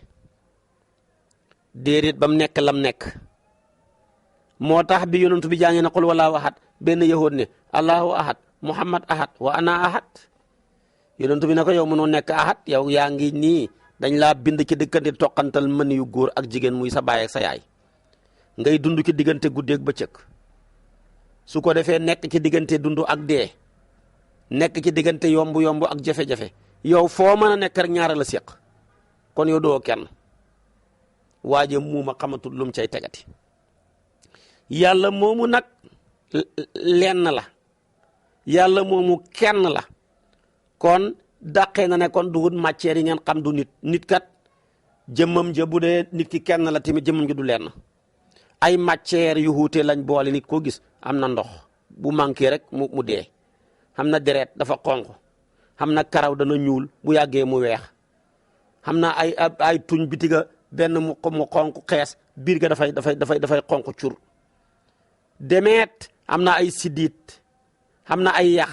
déedéet ba mu nekk lam nekk moo tax bi yonentu bi jàngee na qul wallahu ahad benn yahud ne allahu ahad muhammad ahad wa ana ahad yonentu bi ne ko yow mënoo nekk ahad yow yaa ngi nii dañ laa bind ci diggante toqantal mën yu góor ak jigéen muy sa baay ak sa yaay ngay dund ci diggante guddeeg bëccëg su ko defee nekk ci diggante dund ak dee nekk ci diggante yomb-yomb ak jafe-jafe yow foo mën a nekk rek ñaara la séq kon yow doo kenn waaje muuma xamatul lum cay tegati yàlla moomu nag lenn la yàlla moomu kenn la kon dàqee na ne kon duhut matière yi ngeen xam du nit kat jëmmam ja bu dee nit ki kenn la tamit jëmmam ji du lenn ay matière yu wuute lañ boole nit koo gis am na ndox bu manqué rek mu dee xam na deret dafa xonq xam na karaw dana ñuul bu yàggee mu weex xam na ay tuñ bitiga benn mu xonq xees biir ga dafay xonq cur demeet am na ay siddiit xam na ay yax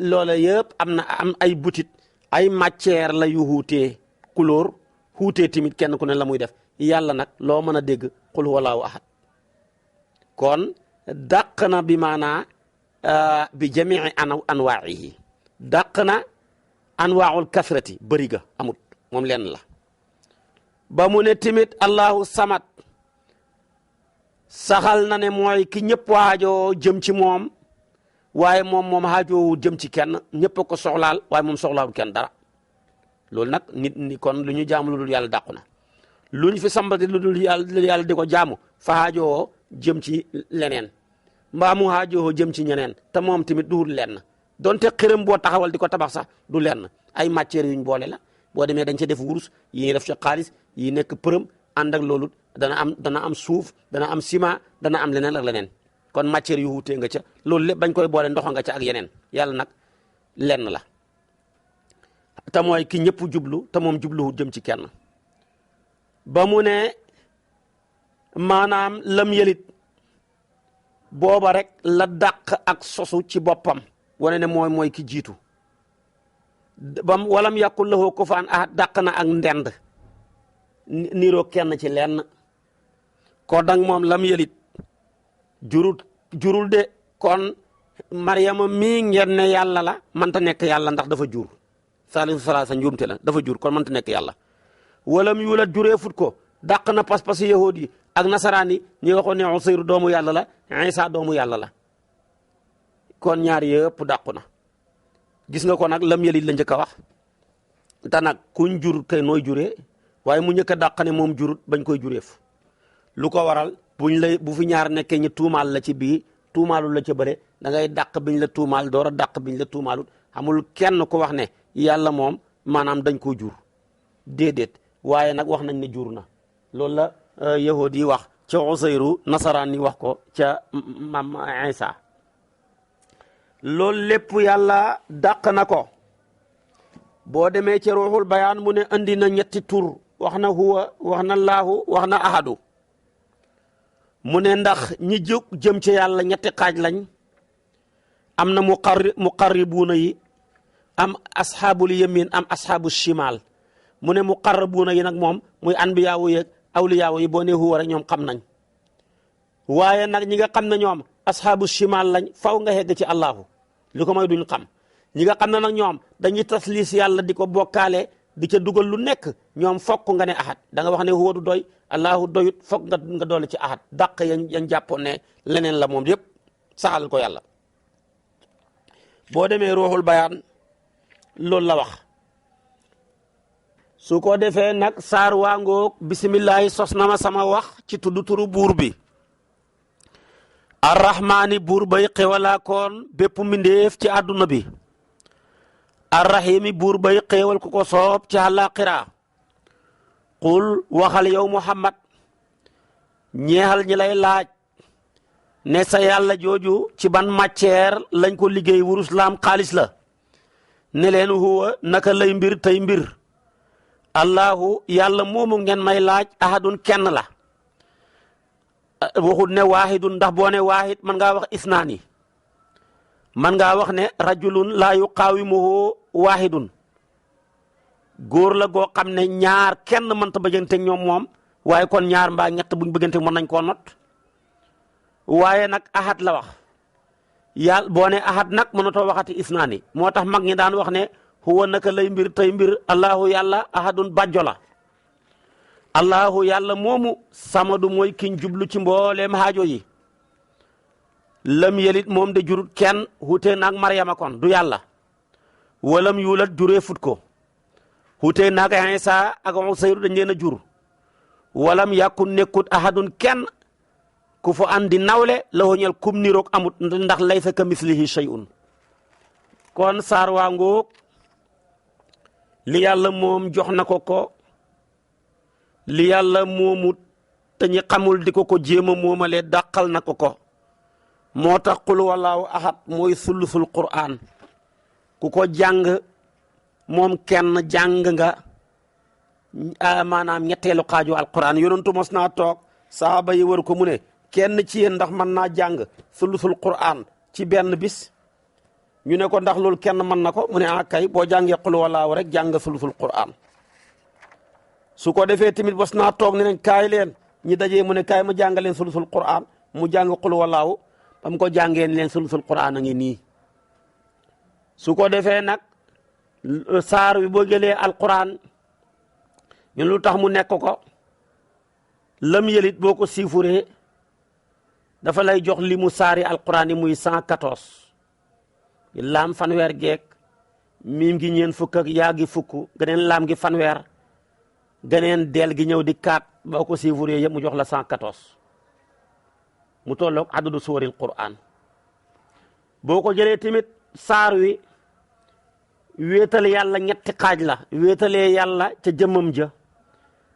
loola yëpp am ay butit ay matière la yu wuutee couleur wuutee tamit kenn ku ne la muy def yàlla nag loo mën a dégg qul huwallaahu ahad kon dàq na bi maanaa bi jamii anwaa'ihi dàq na anwaa'ul kasrati bëri ga amut moom lenn la ba mu ne tamit allahu samad saxal na ne mooy ki ñëpp waajoo jëm ci moom waaye moom xaajoowu jëm ci kenn ñëpp a ko soxlaal waaye moom soxlaawul kenn dara loolu nag nit ñi kon lu ñu jaamu lu dul yàlla dàqu na lu ñu fi sambati lu dul yàlla di ko jaamu fa xaajoo jëm ci leneen mbaa mu xaajoo jëm ci ñeneen te moom tamit duhul lenn donte xërëm boo taxawal di ko tabax sax du lenn ay matières yuñ boole la boo demee dañ ca def wurus yi def ci xaalis yi nekk përëm ànd ak loolu dana am suuf dana am ciment dana am leneen ak leneen kon matière yu wuutee nga ca loolu lépp bañ koy boole ndox nga ca ak yeneen yàlla nag lenn la te mooy ki ñëpp jublu te moom jubluwu jëm ci kenn ba mu ne maanaam lam yelit booba rek la dàq ak sosu ci boppam wane ne mooy ki jiitu bam walam yakul lahu kufuwan ahad dàq na ak ndend niiroo kenn ci lenn ko dang moom lam yelit jurul de kon Maryama mii ngeen ne yàlla la mënta nekk yàlla ndax dafa jur saalisu salaasa njuumte la dafa jur kon mënta nekk yàlla walam yulat juree fut ko dàq na pas-pas yahuud yi ak nasaraan yi ñi waxoon ne Usayru doomu yàlla la Isa doomu yàlla la kon ñaar yëpp dàqu na gis nga ko nag lam yelit la njëkk a wax te nag kuñ jur kay nooy juree waaye mu njëkk a dàq ne moom jurut bañ koy jureef lu ko waral bu fi ñaar nekkee ñu tuumaal la ci bii tuumaalul la ca bëre da ngay dàq biñ la tuumaal door a dàq biñ la tuumaalul amul kenn ku wax ne yàlla moom maanaam dañ koo jur déedéet waaye nag wax nañ ne jur na loolu la yahud yi wax ca Usayru nasaraan yi wax ko ca mam Isa loolu lépp yàlla dàq na ko boo demee ca ruuxul bayaan mu ne andi na ñetti tur wax na huwa wax na laahu wax na ahadu mu ne ndax ñi jóg jëm ci yàlla ñetti xaaj lañ am na muqarribuuna yi am asxaabul yamin am asxaabu shimal mu ne muqarribuuna yi nag moom muy anbiyaawu yeeg awliyaawu yi boo nee huwa rek ñoom xam nañ waaye nag ñi nga xam ne ñoom asxaabu shimal lañ faw nga hegg ci allahu li ko mooy duñ xam ñi nga xam ne nag ñoom dañuy tasliis yàlla di ko bokkaale di ca dugal lu nekk ñoom fokk nga ne ahad da nga wax ne huwa du doy allahu doyut fokk nga doole ci ahad dàq yañ jàppoon ne leneen la moom yëpp saxal ko yàlla boo demee ruuxul bayaan loolu la wax su ko defee nag saar waa ngoog bisimillahi sos na ma sama wax ci tudd turu buur bi arrahmaani buur bay xéewalaa koon bépp mbindéef ci àdduna bi arrahimi buur bay xéewal ku ko soob ci àllaaxira qul waxal yow muhammad ñeexal ñi lay laaj ne sa yàlla jooju ci ban matière lañ ko liggéey wurus laam xaalis la ne leen huwa naka lay mbir tey mbir allahu yàlla moomu ngeen may laaj ahadun kenn la waxut ne waahidun ndax boo ne waahid man ngaa wax isnaani man ngaa wax ne rajulun laa yuqaawimuhu waahidun góor la goo xam ne ñaar kenn mënta bëgganteeg ñoom moom waaye kon ñaar mbaa ñett buñ bëgganteeg mën nañ koo not waaye nag ahad la wax yàlla boo ne ahad nag mënatoo waxati isnaani moo tax mag ñi daan wax ne huwa naka lay mbir tey mbir allahu yàlla ahadun bàjjo la allahu yàlla moomu samadu mooy kiñ jublu ci mbooleem haajo yi lam yelit moom de jurut kenn hutee naag maryama kon du yàlla walam yuulat juree fut ko hutee naag Isa ak Usayru dañ leen a jur walam yàkkun nekkut ahadun kenn ku fa andi nawle la hoñel kum niroog amut ndax laysa ka mislihi shay'un kon saar waa ngoog li yàlla moom jox na ko li yàlla moomut te ñi xamul di ko jéem a moomale dàqal na ko moo tax qul wallaahu ahad mooy sulusul qur'an ku ko jàng moom kenn jàng nga maanaam ñetteelu xaaju alquran yonentu mos naa toog sahaaba yi war ko mu ne kenn ci yéen ndax mën naa jàng sulusul qur'an ci benn bis ñu ne ko ndax loolu kenn mën na ko mu ne kay boo jàngee qul wallaahu rek jàng sulusul qur'an su ko defee tamit bos naa toog ne leen kaay leen ñi dajee mu ne kaay ma jàng leen sulusul qur'an mu jàng qul wallaahu ba mu ko jàngeen leen sulusul qur'an a ngi nii su ko defee nag saar wi boo jëlee alquran ñun lu tax mu nekk ko lam yëlit boo ko siifuree dafa lay jox li mu saari alquran yi muy 114 laam fanweer geek miim gi ñeen fukk ak yaa gi fukk geneen laam gi fanweer geneen deel gi ñëw di 4 boo ko siifuree yëpp mu jox la 114 mu tolloog adadu suwaril quran boo ko jëlee tamit saar wi wéetale yàlla ñetti xaaj la wéetalee yàlla ca jëmmam ja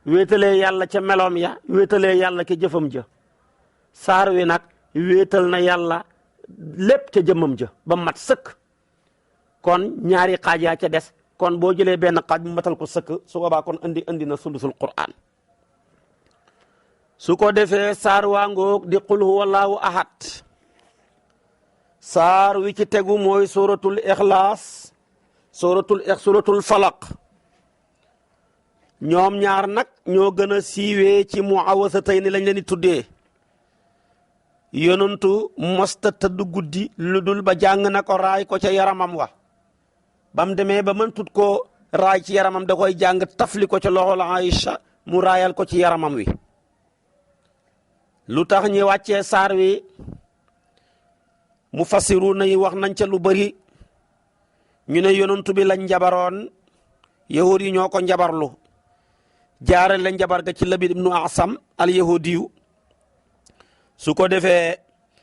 wéetalee yàlla ca meloom ya wéetalee yàlla ca jëfam ja saar wi nag wéetal na yàlla lépp ca jëmmam ja ba mat sëkk kon ñaari xaaj yaa ca des kon boo jëlee benn xaaj bu matal ko sëkk su boobaa kon andi na sulusul qur'an su ko defee saar waa ngoog di qul huwallaahu ahad saar wi ci tegu mooy suratul ixlaas suratul falaq ñoom ñaar nag ñoo gën a siiwee ci muawasatayni lañ leen di tuddee yonantu mosta tëdd guddi lu dul ba jàng na ko raay ko ca yaramam wa bam demee ba mën tut ko raay ci yaramam da koy jàng tafli ko ca loxol Aïcha mu raayal ko ci yaramam wi lu tax ñi wàccee saar wi mufassiruna yi wax nañ ca lu bari ñu ne yonantu bi lañ njabaroon yahud yi ñoo ko njabarlu jaare la njabar ga ci Labid ibnu Asam al yahudiyu su ko defee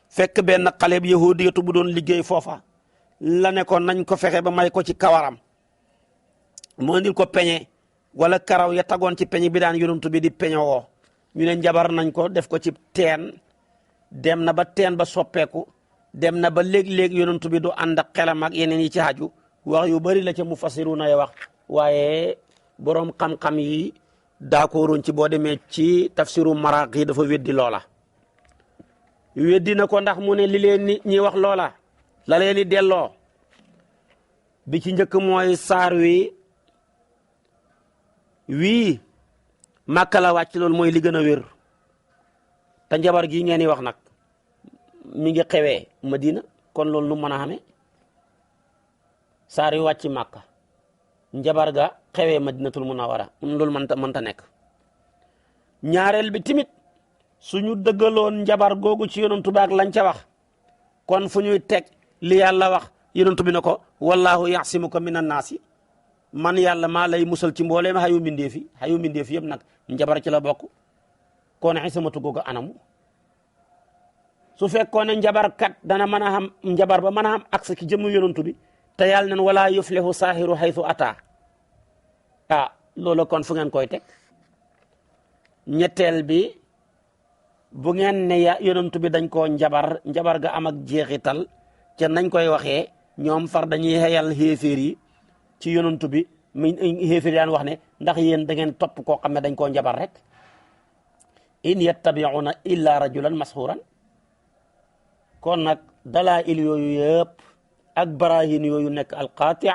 fekk benn xale bu yahudiyatu bu doon liggéey foofa la ne ko nañ ko fexe ba may ko ci kawaram mu andil ko peñe wala karaw ya tagoon ci peñe bi daan yonantu bi di peñe woo ñu ne njabar nañ ko def ko ci teen dem na ba teen ba soppeeku dem na ba léeg-léeg yonantu bi du ànd ak xelam ak yeneen yi ci haju wax yu bari la ca mufassiruna yi wax waaye boroom xam-xam yi d'accorduñ ci boo demee ci tafsiru Maraqi dafa weddi loola weddi na ko ndax mu ne li leen nit ñi wax loola la leen di delloo bi ci njëkk mooy saar wii Màkka la wàcc loolu mooy li gën a wér te njabar gii ngeen di wax nag mi ngi xewee Madina kon loolu nu mën a xamee saar yu wàcc Màkka njabar ga xewee Madinatul Munawwara loolu mënta nekk ñaareel bi timit suñu dëggaloon njabar googu ci yonantu baak lañ ca wax kon fu ñuy teg li yàlla wax yonantu bi ne ko wallaahu yaxsimuka minan naasi man yàlla maa lay musal ci mbooleem xayu mbindeef yi xayu mbindeef yëpp nag njabar ci la bokk kon isamatu googu anamu su fekkoon ne njabar kat dana mën a xam njabar ba mën a xam accès ci jëmmu yonantu bi te yàlla nen wala yuflihu saahiru haythu ata loolu kon fu ngeen koy teg ñetteel bi bu ngeen ne yonantu bi dañ koo njabar ga am ak jeexital ca nañ koy waxee ñoom far dañuy xeyal xéeféer yi ci yonantu bi mi xéeféer daan wax ne ndax yéen da ngeen topp koo xam ne dañ koo njabar rek in yattabi'una illa rajulan mashuran kon nag dalaa'il yooyu yëpp ak barahin yooyu nekk alqatia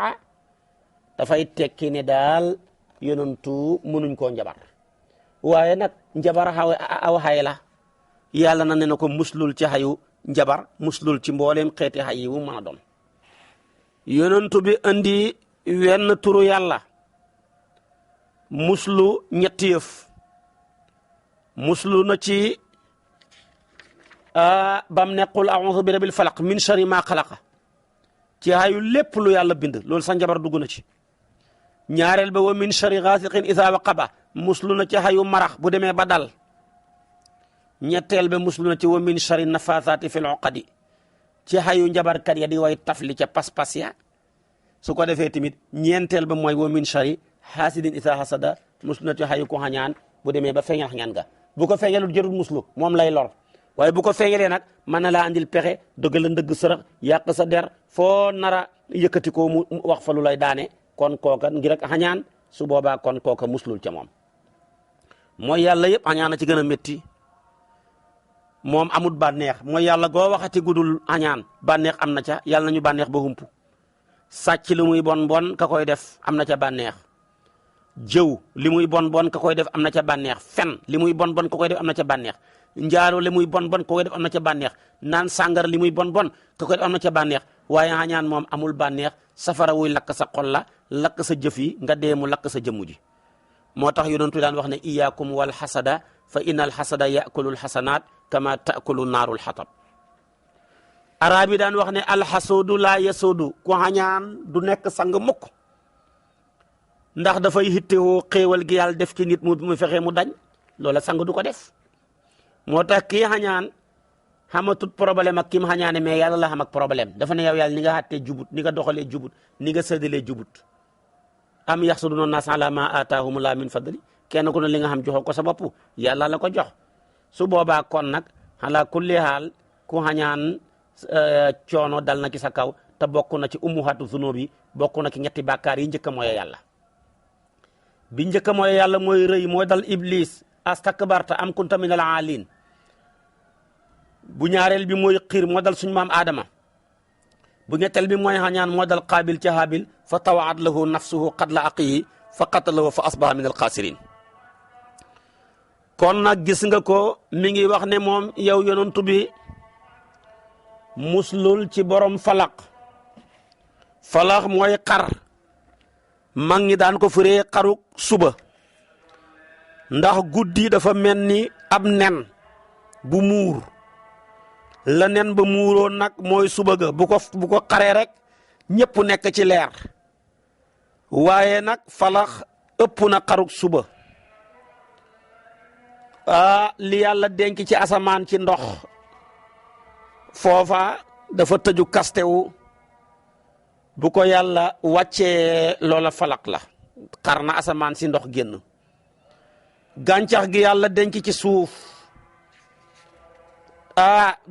dafay tekki ne daal yonantu mënuñ koo njabar waaye nag njabar aw xay la yàlla na ne na ko muslul ci xayu njabar muslul ci mbooleem xeeti xay yi wu mën a doon yonantu bi andi wenn turu yàlla muslu ñetti yëf muslu na ci bam ne qul a'udhu bi rabbil falaq min sharri ma xalaqa ci xayu lépp lu yàlla bind loolu sa njabar dugg na ci ñaareel ba wa min sharri ghasiqin idha waqaba muslu na ci xayu marax bu demee ba dal ñetteel ba muslu na ci wa min sharri nafathati fil uqadi ci xayu njabarkat ya di way tafli ca pas-pas ya su ko defee tamit ñeenteel ba mooy wa min sharri hasidin idha hasada muslu na ci xayu ko xañaan bu demee ba feeñal xañaan ga bu ko feeñalul jërul muslu moom lay lor waaye bu ko feeñalee nag mën na laa andil pexe dëgg la ndëgg sërëx yàq sa der foo nara yëkkati ko mu wax fa lu lay daane kon kooka ngir ak xañaan su boobaa kon kooka muslul ca moom mooy yàlla yëpp xañaan a ci gën a métti moom amut bànneex mooy yàlla goo waxati gudul xañaan bànneex am na ca yàlla nañu bànneex ba humpu sàcc li muy bon bon ka koy def am na ca bànneex jëw li muy bon bon ka koy def am na ca bànneex fen li muy bon bon ka koy def am na ca bànneex njaaro li muy bon bon ka koy def am na ca bànneex naan sàngar li muy bon bon ka koy def am na ca bànneex waaye xañaan moom amul bànneex safara wuy lakk sa xol la lakk sa jëf yi nga dee mu lakk sa jëmmu ji moo tax yonentu daan wax ne iyaakum wal xasada fa inna al xasada yakulul xasanaat kama taakulu naarul xatab arab yi daan wax ne alxasoodu laa yasoodu ku xañaan du nekk sang mukk ndax dafay hittewoo xéewal gi yàlla def ci nit mu fexe mu dañ loola sang du ko def moo tax kii xañaan xamatut problème ak kim xañaane mais yàlla la xam ak problème dafa ne yow yàlla ni nga xàttee jubut ni nga doxalee jubut ni nga séddalee jubut am yaxsuduna naas ala ma aataahumullah min fadli kenn ku ne li nga xam joxoo ko sa bopp yàlla la ko jox su boobaa kon nag ala kulli haal ku xañaan coono dal na ci sa kaw te bokk na ci ummuhatu zunub yi bokk na ci ñetti bàkkaar yi njëkk a mooy yàlla bi njëkk a mooy yàlla mooy rëy mooy dal iblis astakbarta am kunta min al aalin bu ñaareel bi mooy xiir moo dal suñu maam Adama bu ñetteel bi mooy xañaan moo dal qaabil ca haabil fa tawaat lahu nafsuhu qatla aqihi fa qatalahu fa asbaha min al xaasirin kon nag gis nga ko mi ngi wax ne moom yow yonantu bi muslul ci borom falaq mooy xar mag ñi daan ko firee xaruk suba ndax guddi dafa mel ni ab nen bu muur la nen ba muuroo nag mooy suba ga bu ko xaree rek ñëpp nekk ci leer waaye nag falax ëpp na xaruk suba li yàlla denc ci asamaan ci ndox foofa dafa tëju kastewu bu ko yàlla wàccee loola falak la xar na asamaan si ndox génn gàncax gi yàlla denc ci suuf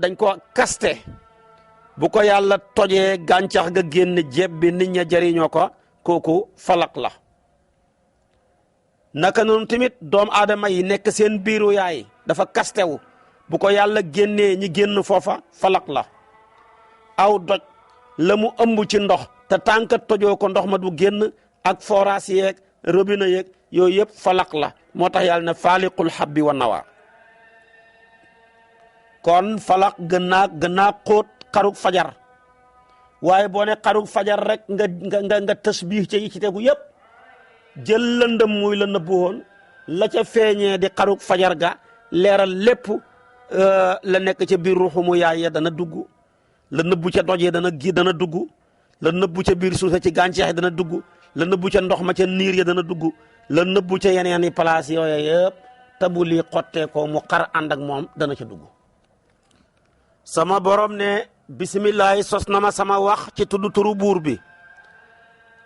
dañ ko kaste bu ko yàlla tojee gàncax ga génn jéb bi nit ña jëriñoo ko kooku falak la naka noonu tamit doom aadama yi nekk seen biiru yaay dafa kastewu bu ko yàlla génnee ñi génn foofa falak la aw doj la mu ëmb ci ndox te tànk tojoo ko ndox ma du génn ak forage yeeg robinet yeeg yooyu yëpp falak la moo tax yàlla ne faaliqul habbi wa nawa kon falak gën naa xóot xaruk fajar waaye boo ne xaruk fajar rek nga tasbih ca yi ci tegu yëpp jël lëndëm muy la nëbbu woon la ca feeñee di xaruk fajar ga leeral lépp la nekk ca biir ruxumu yaay ya dana dugg la nëbbu ca dojee dana dugg la nëbbu ca biir suufe ci gàncax yi dana dugg la nëbbu ca ndox ma ca niir ya dana dugg la nëbbu ca yeneen i place yooya yëpp tabu lii xottee ko mu xar ànd ak moom dana ca dugg. sama borom ne bisimilahi sos na ma sama wax ci tudd turu buur bi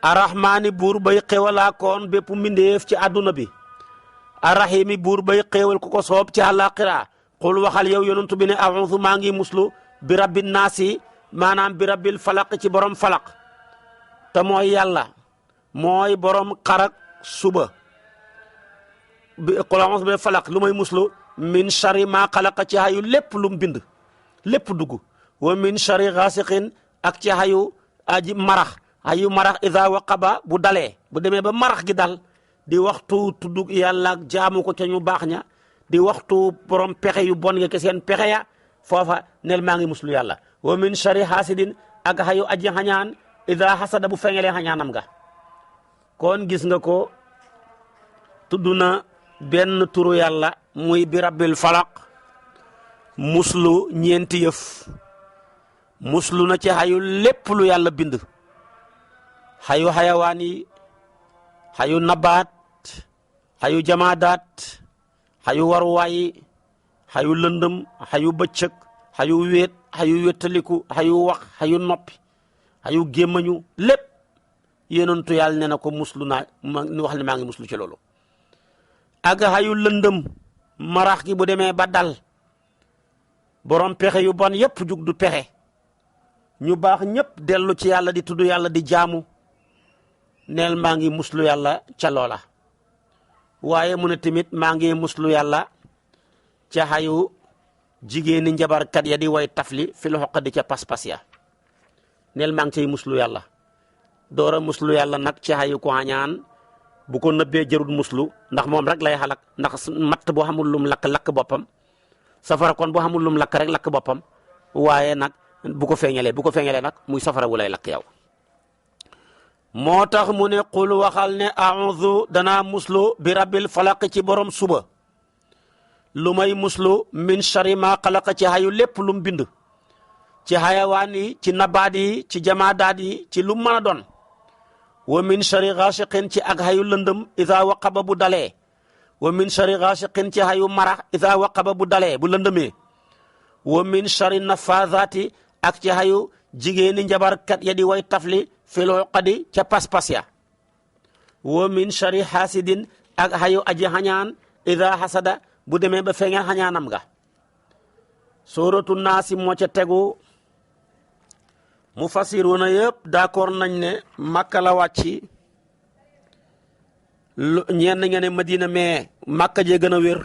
arrahmaani buur bay xéewalaa koon bépp mbindéef ci àdduna bi arrahimi buur bay xéewal ku ko soob ci àllaaxira xul waxal yow yonentu bi ne a'uuzu maa ngi muslu bi rabbi naasi maanaam bi rabbil falaq ci borom falaq te mooy yàlla mooy borom xarak suba bi qul a'uuzu bi falaq lu may muslu min sharri maa xalaqa ci hayu lépp lu mu bind lépp dugg wa min sharri gaasiqin ak ci hayu aji marax hayu marax iza waqaba bu dalee bu demee ba marax gi dal di waxtu tuddug yàlla ak jaamu ko ca ñu baax ña di waxtu borom pexe yu bon nga ke seen pexe ya foofa nel maa ngi muslu yàlla wa min sharri hasidin ak hayu aji xañaan iza hasada bu feŋelee xañaanam nga kon gis nga ko tudd na benn turu yàlla muy bi rabbil falaq muslu ñeenti yëf muslu na ci hayu lépp lu yàlla bind hayu xayawaan yi hayu nabaat hayu jamaadaat hayu waruwaay hayu lëndëm hayu bëccëg hayu wéet hayu wéttaliku hayu wax hayu noppi hayu gémmañu lépp yonentu yàlla ne na ko muslu naa ma wax ne maa ngi muslu ci loolu ak hayu lëndëm marax gi bu demee ba dal borom pexe yu bon yépp jug du pexe ñu baax ñëpp dellu ci yàlla di tudd yàlla di jaamu neel maa ngi muslu yàlla ca loola waaye mu ne tamit maa ngi muslu yàlla ca xayu jigéeni njabarkat ya di way tafli fi lu xoq di ca pas-pas ya neel maa ngi cay muslu yàlla doora muslu yàlla nag ca xayu ko añaan bu ko nëbbee jërul muslu ndax moom rek lay xalak ndax matt boo xamul lum lakk boppam safara kon boo xamul lum lakk rek lakk boppam waaye nag bu ko feeñalee nag muy safara wu lay lakk yow moo tax mu ne qul waxal ne a'udhu danaa muslu bi rabbil falaq ci borom suba lu may muslu min sharri ma xalaqa ci hayu lépp lu mu bind ci xayawaan yi ci nabaat yi ci jamaadaat yi ci lu mën a doon wa min sharri gaasiqin ci ak hayu lëndëm iza waqaba bu dalee wa min sharri gaasiqin ci hayu marax iza waqaba bu dalee bu lëndëmee wa min sharri nafazaati ak ci hayu jigéeni njabarkat ya di way tafli fil uqadi ca pas-pas ya wa min sharri hasidin ak hayu aji xañaan ida hasada bu demee ba feeñal xañaanam nga suratu naasi moo ca tegu mufassiruna yëpp d'accord nañ ne Makka la wàcci ñenn nga ne Madina mais Makka jee gën a wér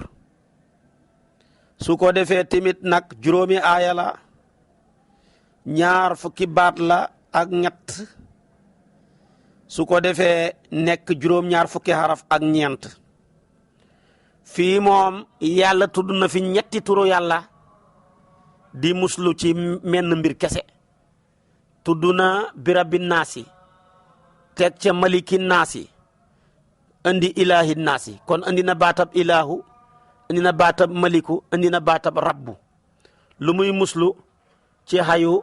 su ko defee tamit nag juróomi aaya la ñaar fukki baat la ak ñett su ko defee nekk juróom-ñaar fukki xaraf ak ñeent fii moom yàlla tudd na fi ñetti turu yàlla di muslu ci menn mbir kese tudd na bi rabbi naasi teg ca maliki naasi andi ilaahi naasi kon andi na baatab ilaahu andi na baatab maliku andi na baatab rabbu lu muy muslu ci xayu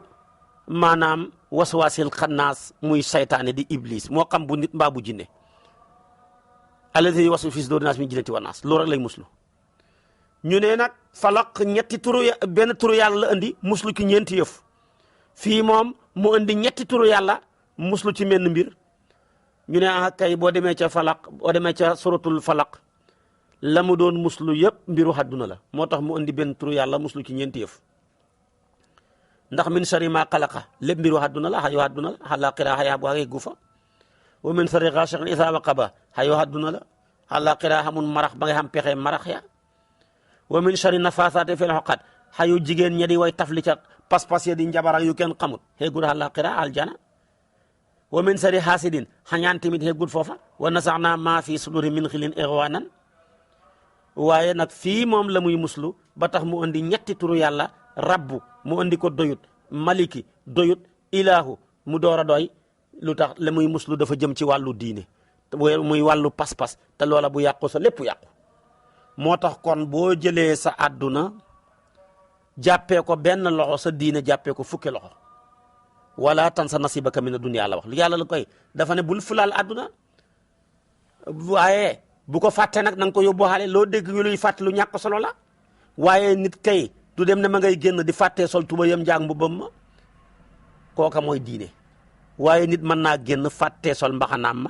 maanaam waswaasil xannaas muy saytaane di iblis moo xam bu nit mbaa bu jinne allazi yuwaswisu fi suduuri naas min jinnati wa naas loolu rek lay muslu ñu ne nag falaq ñetti turu benn turu yàlla la andi muslu ci ñeenti yëf fii moom mu andi ñetti turu yàlla muslu ci menn mbir ñu ne ah kay boo demee ca falaq boo demee ca suratul falaq la mu doon muslu yëpp mbiru àdduna la moo tax mu andi benn turu yàlla muslu ci ñeenti yëf ndax min sharri ma xalaqa lépp mbiru àdduna la xayu àdduna la àllaaxira xayaa bu xagee gufa wa min sharri gaasiqin izaa waqaba xayu àdduna la àllaaxira xamul marax ba nga xam pexe marax ya wa min sharri nafaasaati fil uqad xayu jigéen ña di way tafli ca pas-pas ya di njabarang yu kenn xamut xeegul àllaaxira aljana wa min sharri xaasidin xañaan tamit xeegul foofa wa nasaxnaa maa fi suduri min xilin ixwaanan waaye nag fii moom la muy muslu ba tax mu andi ñetti turu yàlla rabbu mu andi ko doyut maliki doyut ilaahu mu door a doy lu tax la muy muslu dafa jëm ci wàllu diine muy wàllu pas-pas te loola bu yàqu sa lépp yàqu moo tax kon boo jëlee sa àdduna jàppee ko benn loxo sa diine jàppee ko fukki loxo wala tansa nasibaka mina dunya la wax lu yàlla la koy dafa ne bul fulaal àdduna waaye bu ko fàtte nag na nga ko yóbbuwaale loo dégg ñu luy fàtte lu ñàkk solo la waaye nit kay du dem ne ma ngay génn di fàttee sol tuba yam njaag mbubbam ma kooka mooy diine waaye nit mën naa génn fàttee sol mbaxanaam ma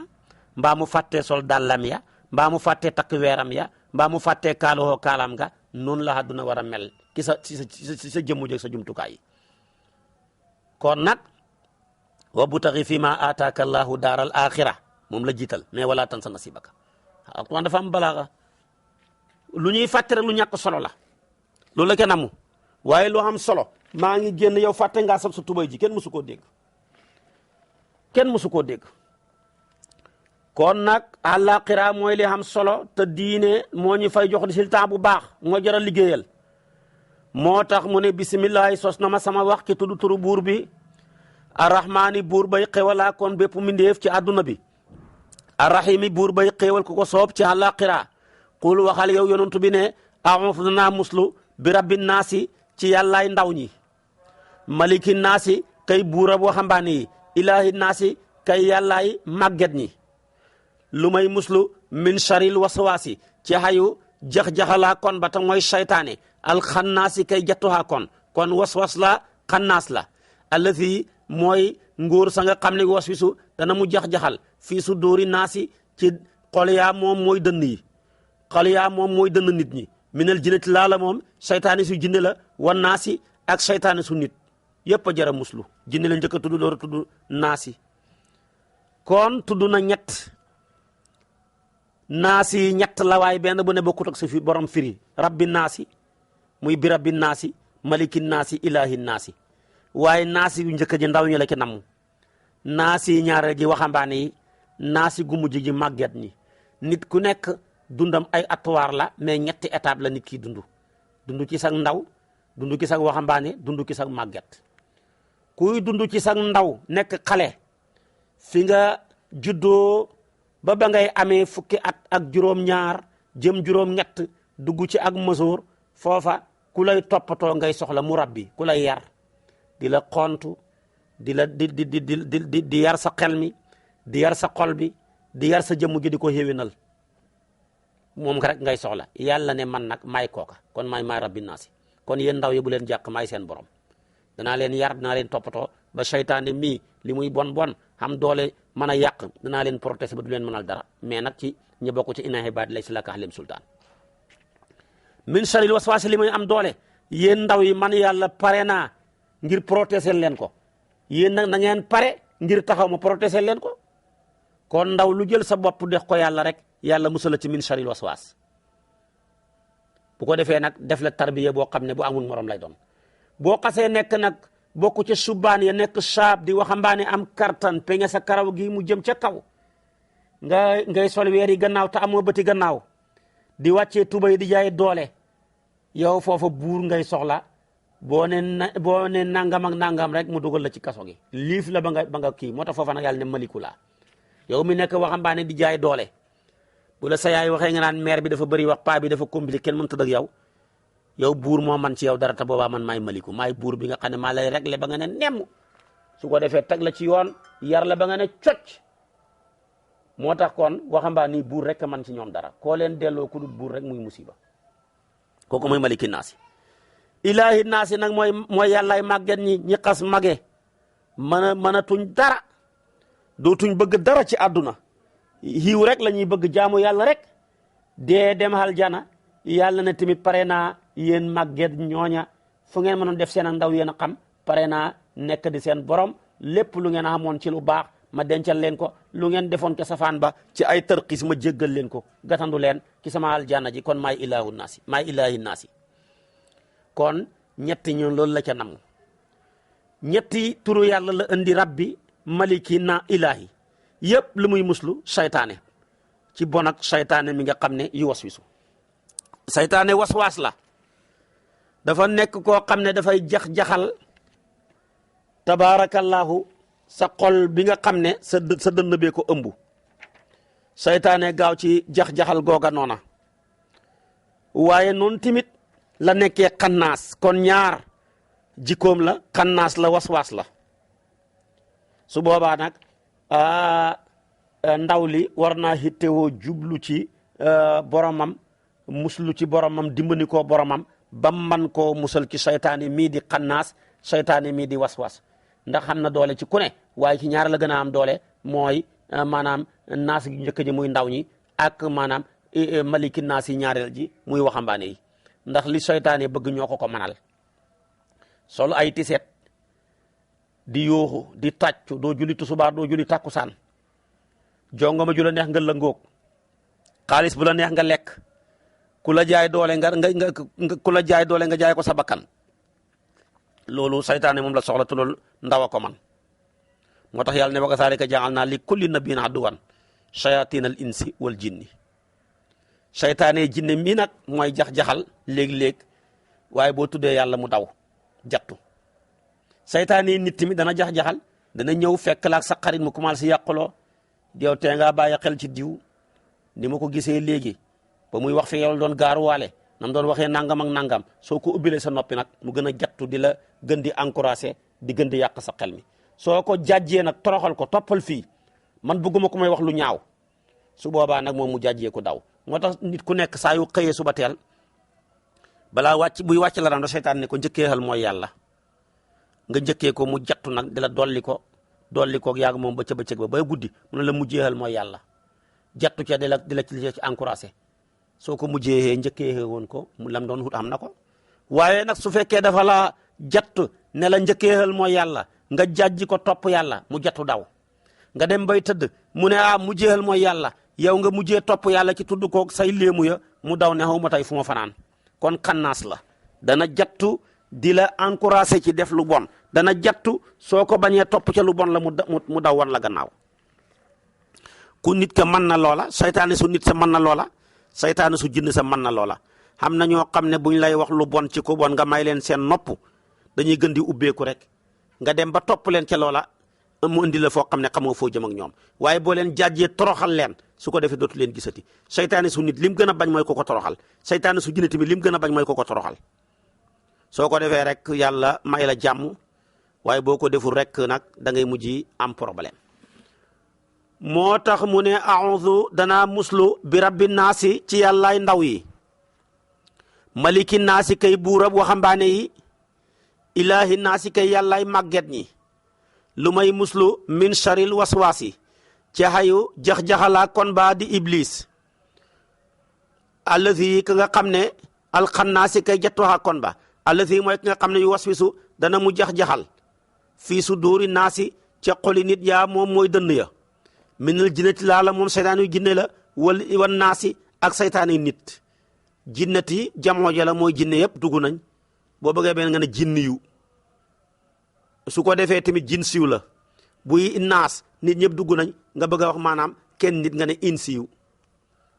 mbaa mu fàttee sol dàllam ya mbaa mu fàttee takk weeram ya mbaa mu fàttee kaaloo kaalaam nga noonu la àdduna war a mel ci sa jëmmu jëg sa jumtukaay yi kon nag wa butaxi fi ma ataaka allahu daaral axira moom la jiital mais wala tansa nasibaka alquran dafa am balaaxa lu ñuy fàtte rek lu ñàkk solo la loolu la kenn amu waaye lu am solo maa ngi génn yow fàtte ngaa sol sa tubay ji kenn mësu koo dégg kenn mësu koo dégg kon nag àllaaxira mooy li am solo te diine moo ñu fay jox résultat bu baax moo jar a liggéeyal moo tax mu ne bisimilahi sos na ma sama wax ki tudd turu buur bi arrahmaani buur bay xewalaa kon bépp mbindeef ci àdduna bi arrahimi buur bay xéewal ku ko soob ci àllaaxira qul waxal yow yonantu bi ne a'uuzu danaa muslu bi rabbi naasi ci yàllaay ndaw ñi maliki naasi kay buurab waxambaane yi ilaahi naasi kay yàllaay màgget ñi lu may muslu min sharil waswaasi ci xayu jax-jaxalaa kon ba ta mooy saytaane alxannaasi kay jattuhaa kon waswas la xannaas la allazi mooy nguur sa nga xam ne waswisu dana mu jax-jaxal fii su dóori naasi ci xol yaa moom mooy dënn yi xol yaa moom mooy dënn nit ñi minal jinnati laa la moom saytaane su jinne la wan naasi ak saytaane su nit yëpp a jara muslu jinne la njëkk a tudd door a tudd naasi kon tudd na ñett naasi ñett la waaye benn bu ne bokkut ak sa fi borom firi rabbi naasi muy bi rabbi naasi maliki naasi ilahi naasi waaye naasi yu njëkk ji ndaw ñi la ci namm naasi ñaareel ji waxambaane yi naasi gu mujj ji màgget ñi nit ku nekk dundam ay atuwaar la mais ñetti étape la nit ki dund ci sag ndaw dund ci sag waxambaane dund ci sag màgget kuy dund ci sag ndaw nekk xale fi nga juddoo ba ngay amee fukki at ak juróom-ñaar jëm juróom-ñett dugg ci ak mësoor foofa ku lay toppatoo ngay soxla mu rabbi ku lay yar di la xontu di la di yar sa xel mi di yar sa xol bi di yar sa jëmm gi di ko xéwénal moom rek ngay soxla yàlla ne man nag maay kooka kon maay rabbi naasi kon yéen ndaw yi bu leen jàq maay seen borom danaa leen yar danaa leen toppatoo ba seytaane mii li muy bon xam doole mën a yàq danaa leen protéger ba du leen mënal dara mais nag ci ñi bokk ci inna ibaadi laysa laka alayhim sultaan min sharril waswaasi li muy am doole yéen ndaw yi man yàlla pare naa ngir protéger leen ko yéen nag na ngeen pare ngir taxaw ma protéger leen ko kon ndaw lu jël sa bopp def ko yàlla rek yàlla musal la ci min sharril waswaas bu ko defee nag def la tarbiya boo xam ne bu amul morom lay doon boo xasee nekk nag bokku ca subaan ya nekk saab di waxambaane am kartan peñe sa karaw gi mu jëm ca kaw ngay sol weer yi gannaaw te amoo bëti gannaaw di wàccee tubay di jaay doole yow foofa buur ngay soxla boo ne nangam ak nangam rek mu dugal la ci kaso gi liif la ba nga kii moo tax foofa nag yàlla ne maliku laa yow mi nekk waxambaane di jaay doole bu la sa yaay waxee nga naan maire bi dafa bëri wax paa bi dafa compliqué kenn mënut a dëgg yow buur moo man ci yow dara te boobaa man maay maliku maay buur bi nga xam ne maa lay réglé ba nga ne nemm su ko defee teg la ci yoon yar la ba nga ne cocc moo tax kon waxambaa ni buur rek man ci ñoom dara koo leen delloo ku dul buur rek muy musiba kooku mooy maliki naasi ilaahi naasi nag mooy yàllaay màgget ñi xas mage mën a tuñ dara dootuñ bëgg dara ci àdduna xiiw rek la ñuy bëgg jaamu yàlla rek dee dem aljana yàlla ne tamit pare naa yéen màgget ñooña fu ngeen mënoon def seen ndaw yéen a xam pare naa nekk di seen borom lépp lu ngeen amoon ci lu baax ma dencal leen ko lu ngeen defoon ca safaan ba ci ay tërxis ma jéggal leen ko gatandu leen ci sama aljanna ji kon maay ilaahu naasi maay ilaahi naasi kon ñetti ñoom loolu la ca nam ñetti turu yàlla la indi rabbi maliki na ilaahi yëpp lu muy muslu saytaane ci bon ak saytaane mi nga xam ne yu waswisu saytaane waswaas la dafa nekk koo xam ne dafay jax-jaxal tabaarakallaahu sa xol bi nga xam ne sa dënn bee ko ëmb saytaane gaaw ci jax-jaxal googa noona waaye noonu timit la nekkee xannaas kon ñaar jikkoom la xannaas la waswaas la su boobaa nag ndaw li war naa hittewoo jublu ci boromam, muslu ci boromam, dimbali ko boromam ba man koo musal ci seytaane mii di xannaas, seytaane mii di waswas. ndax xam na doole ci ku ne waaye ci ñaar la gën a am doole mooy maanaam naas gi njëkk ji muy ndaw ñi ak maanaam maliki naas yi ñaareel ji muy waxambaane yi. ndax li seytaane bëgg ñoo ko mënal. sol ay tiset di yooxu di tàccu, doo julli tusubaar doo julli takkusaan, jongoma ju la neex nga lëngoog, xaalis bu la neex nga lekk, ku la jaay doole ku la jaay doole nga jaay ko sa bakkan. loolu saytaane moom la soxla te loolu ndaw a ko man. moo tax yàlla ne wa kazaalika ja'alnaa li kulli nabiyyin aduwwan shayaatina al insi wal jinni. saytaane jinne mii nag mooy jax-jaxal léeg-léeg, waaye boo tuddee yàlla mu daw jattu. saytaane nit mi dana jax-jaxal, dana ñëw fekk la ak sa xarit mu commencé yàquloo, yow tee ngaa bàyyi xel ci diw ni ma ko gisee léegi ba muy wax fi yow doon gaaruwaale nam doon waxee nangam ak nangam. soo ko ubbilee sa noppi nag mu gën a jattu di la gën di encouragé di gën di yàq sa xel mi. soo ko jàjjee nag toroxal ko toppal fii man bëgguma ko may wax lu ñaaw, su boobaa nag moom mu jàjjee ko daw. moo tax nit ku nekk saa yu xëyee suba teel balaa wàcc buy wàcc la daan do seytaan ne ko njëkkeexal mooy yàlla, nga njëkkee ko mu jattu nag di la dolli ko yàgg moom ba ca bëccëg ba guddi mu ne la mujjeexal mooy yàlla, jattu ca di la ci encouragé. soo ko mujjee njëkkee woon ko mu lam doon wut am na ko. waaye nag su fekkee dafa la jatt ne la njëkkeexal mooy yàlla, nga jàjji ko topp yàlla mu jattu daw. nga dem bay tëdd mu ne mujjeexal mooy yàlla, yow nga mujjee topp yàlla ci tudd ko say léemu ya mu daw ne xaw ma tey fu ma fanaan. kon xannaas la, dana jattu di la encouragé ci def lu bon, dana jattu soo ko bañee topp ca lu bon la mu daw wan la gannaaw. ku nit ka mën na loola, saytaane su nit sa mën na loola, saytaane su jinn sa mën na loola. xam na ñoo xam ne buñ lay wax lu bon ci ku bon nga may leen seen nopp dañuy gën di ubbeeku rek, nga dem ba topp leen ca loola mu indi la foo xam ne xamoo foo jëm ak ñoom. waaye boo leen jaajee toroxal leen su ko defee dootu leen gisati. saytaane su nit lim gën a bañ mooy ko toroxal, saytaane su jinne tamit lim gën a bañ mooy ko toroxal. soo ko defee rek yàlla may la jàmm, waaye boo ko deful rek nag da ngay mujj am problème. moo tax mu ne a'udhu danaa muslu bi rabbi naasi ci yàllaay ndaw yi, maliki naasi kay buurab waxambaane yi, ilaahi naasi kay yàllaay màgget ñi. lu may muslu min sharil waswaasi ci xayu jax-jaxalaa kon baa di iblis, allazi ka nga xam ne alxannaasi kay jattuwaa kon ba, allazi mooy ki nga xam ne yu waswisu dana mu jax-jaxal fii suduuri naasi ca xoli nit yaa moom mooy dënn ya, minal jinnati laa la moom saytaan yu jinne la wan naasi ak saytaan yu nit. jinnati jamoo ja la mooy jinne yëpp dugg nañ, boo bëggee benn nga ne jinn yu, su ko defee tamit jin siw la. buy naas nit ñëpp dugg nañ, nga bëgg a wax maanaam kenn nit nga ne insiyu.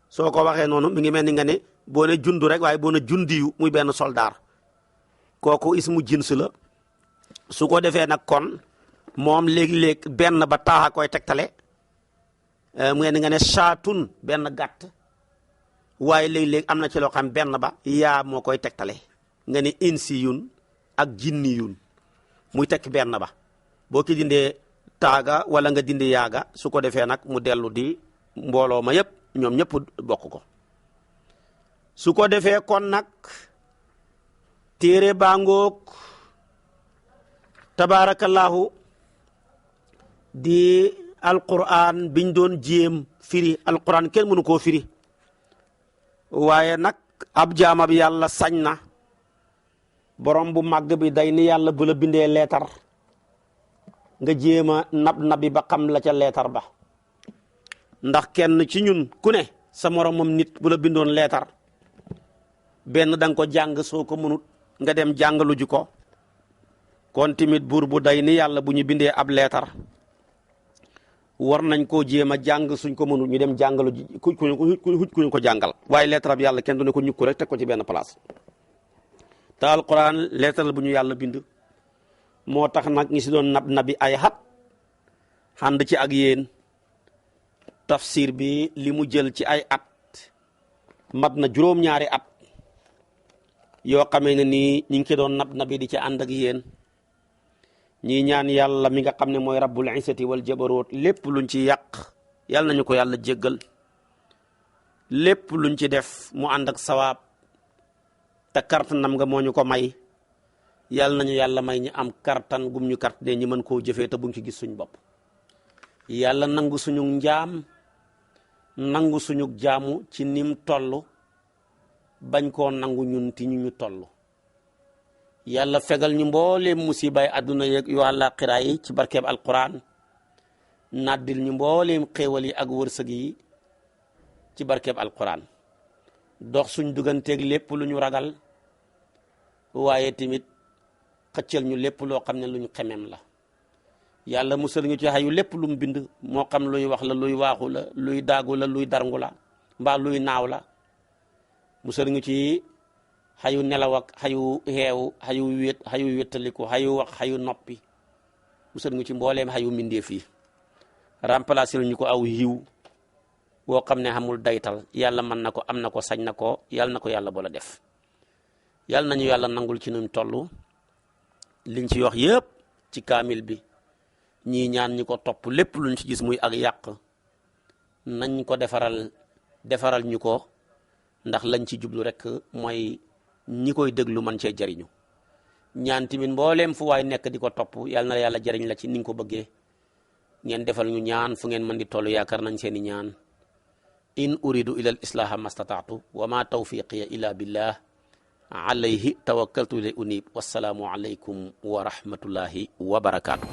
soo ko waxee noonu mi ngi mel ni nga ne boo ne jundu rek waaye boo ne jundiyu muy benn soldaar, kooku ismu jins la. su ko defee nag kon moom léegi-léeg benn ba taaxa koy tegtale, mu ngi nga ne saatun benn gàtt, waaye léegi-léeg am na ci loo xam benn ba yaa moo koy tegtale, nga ne insiyun ak jinniyun muy tekk benn ba. boo ki dindee taaga wala nga dindi yaaga su ko defee nag mu dellu di mbooloo ma yëpp ñoom ñëpp bokk ko. su ko defee kon nag téere baangoog tabaarakallaahu di alquran biñ doon jéem firi. alquran kenn mënu koo firi, waaye nag ab jaama bi yàlla sañ na, borom bu màgg bi day ni yàlla bu la bindee leetar nga jéem a nabi ba xam la ca leetar ba. ndax kenn ci ñun ku ne sa moromam nit bu la bindoon leetar, benn da nga ko jàng, soo ko mënut nga dem jàngalu ji ko. kon tamit buur bu day ni yàlla bu ñu bindee ab leetar war nañ koo jéem a jàng, suñ ko mënut ñu dem jàngalu ji ku ñu ko jàngal. waaye leetar bi yàlla kenn du ne ko ñukku rek teg ko ci benn place. te alquran leetar bu ñu yàlla bind, moo tax nag ñi si doon nabi ay xat ànd ci ak yéen. tafsir bi li mu jël ci ay at mat na juróom-ñaari at yoo xamee ne nii ñu ngi ci doon nabi di ci ànd ak yéen. ñii ñaan yàlla mi nga xam ne mooy rabbul izzati wal jabaroot lépp luñ ci yàq yàlla nañu ko yàlla jéggal lépp luñ ci def mu ànd ak sawaab te kartanam nga moo ñu ko may yàlla nañu yàlla may ñu am kartan gum ñu kart de ñi mën koo jëfee te buñ ci gis suñ bopp yàlla nangu suñu njaam nangu suñu jaamu ci nim toll bañ koo nangu ñun ti ñu toll yàlla fegal ñu mbooleem musibaay àdduna yeeg yu àllaaxira yi ci barkeeb alquran naddil ñu mbooleem xéewal yi ak wërsëg yi ci barkeeb alquran dox suñ duganteeg lépp lu ñu ragal waaye tamit xëccal ñu lépp loo xam ne lu ñu xemem la yàlla musal ñu ci xayu lépp lu mu bind moo xam luy wax la luy waaxu la luy daagu la luy darngu la mbaa luy naaw la musal ñu ci xayu nelaw ak xayu xeewu xayu wéttaliku xayu wax xayu noppi musal ñu ci mbooleem xayu mbindeef yi remplacer ñu ko aw yiw boo xam ne xamul daytal yàlla mën na ko am na ko sañ na ko yàlla na ko yàlla boola def yàlla nañu yàlla nangul ci nuñ toll liñ ci wax yëpp ci kaamil bi ñii ñaan ñi ko topp lépp luñ ci gis muy ak yàq nañ ko defaral ñu ko ndax lañ ci jublu rek mooy ñi koy déglu man cee jariñu ñaan tamit mbooleem fu waay nekk di ko topp yàlla na yàlla jariñ la ci ni nga ko bëggee ngeen defal ñu ñaan fu ngeen mën di toll yaakaar nañ seeni ñaan in uridu ila al islaha mastataatu wa ma tawfiqiya illa billah alayhi tawakkaltu li unib wassalaamu alaykum wa rahmatullahi wa barakaatu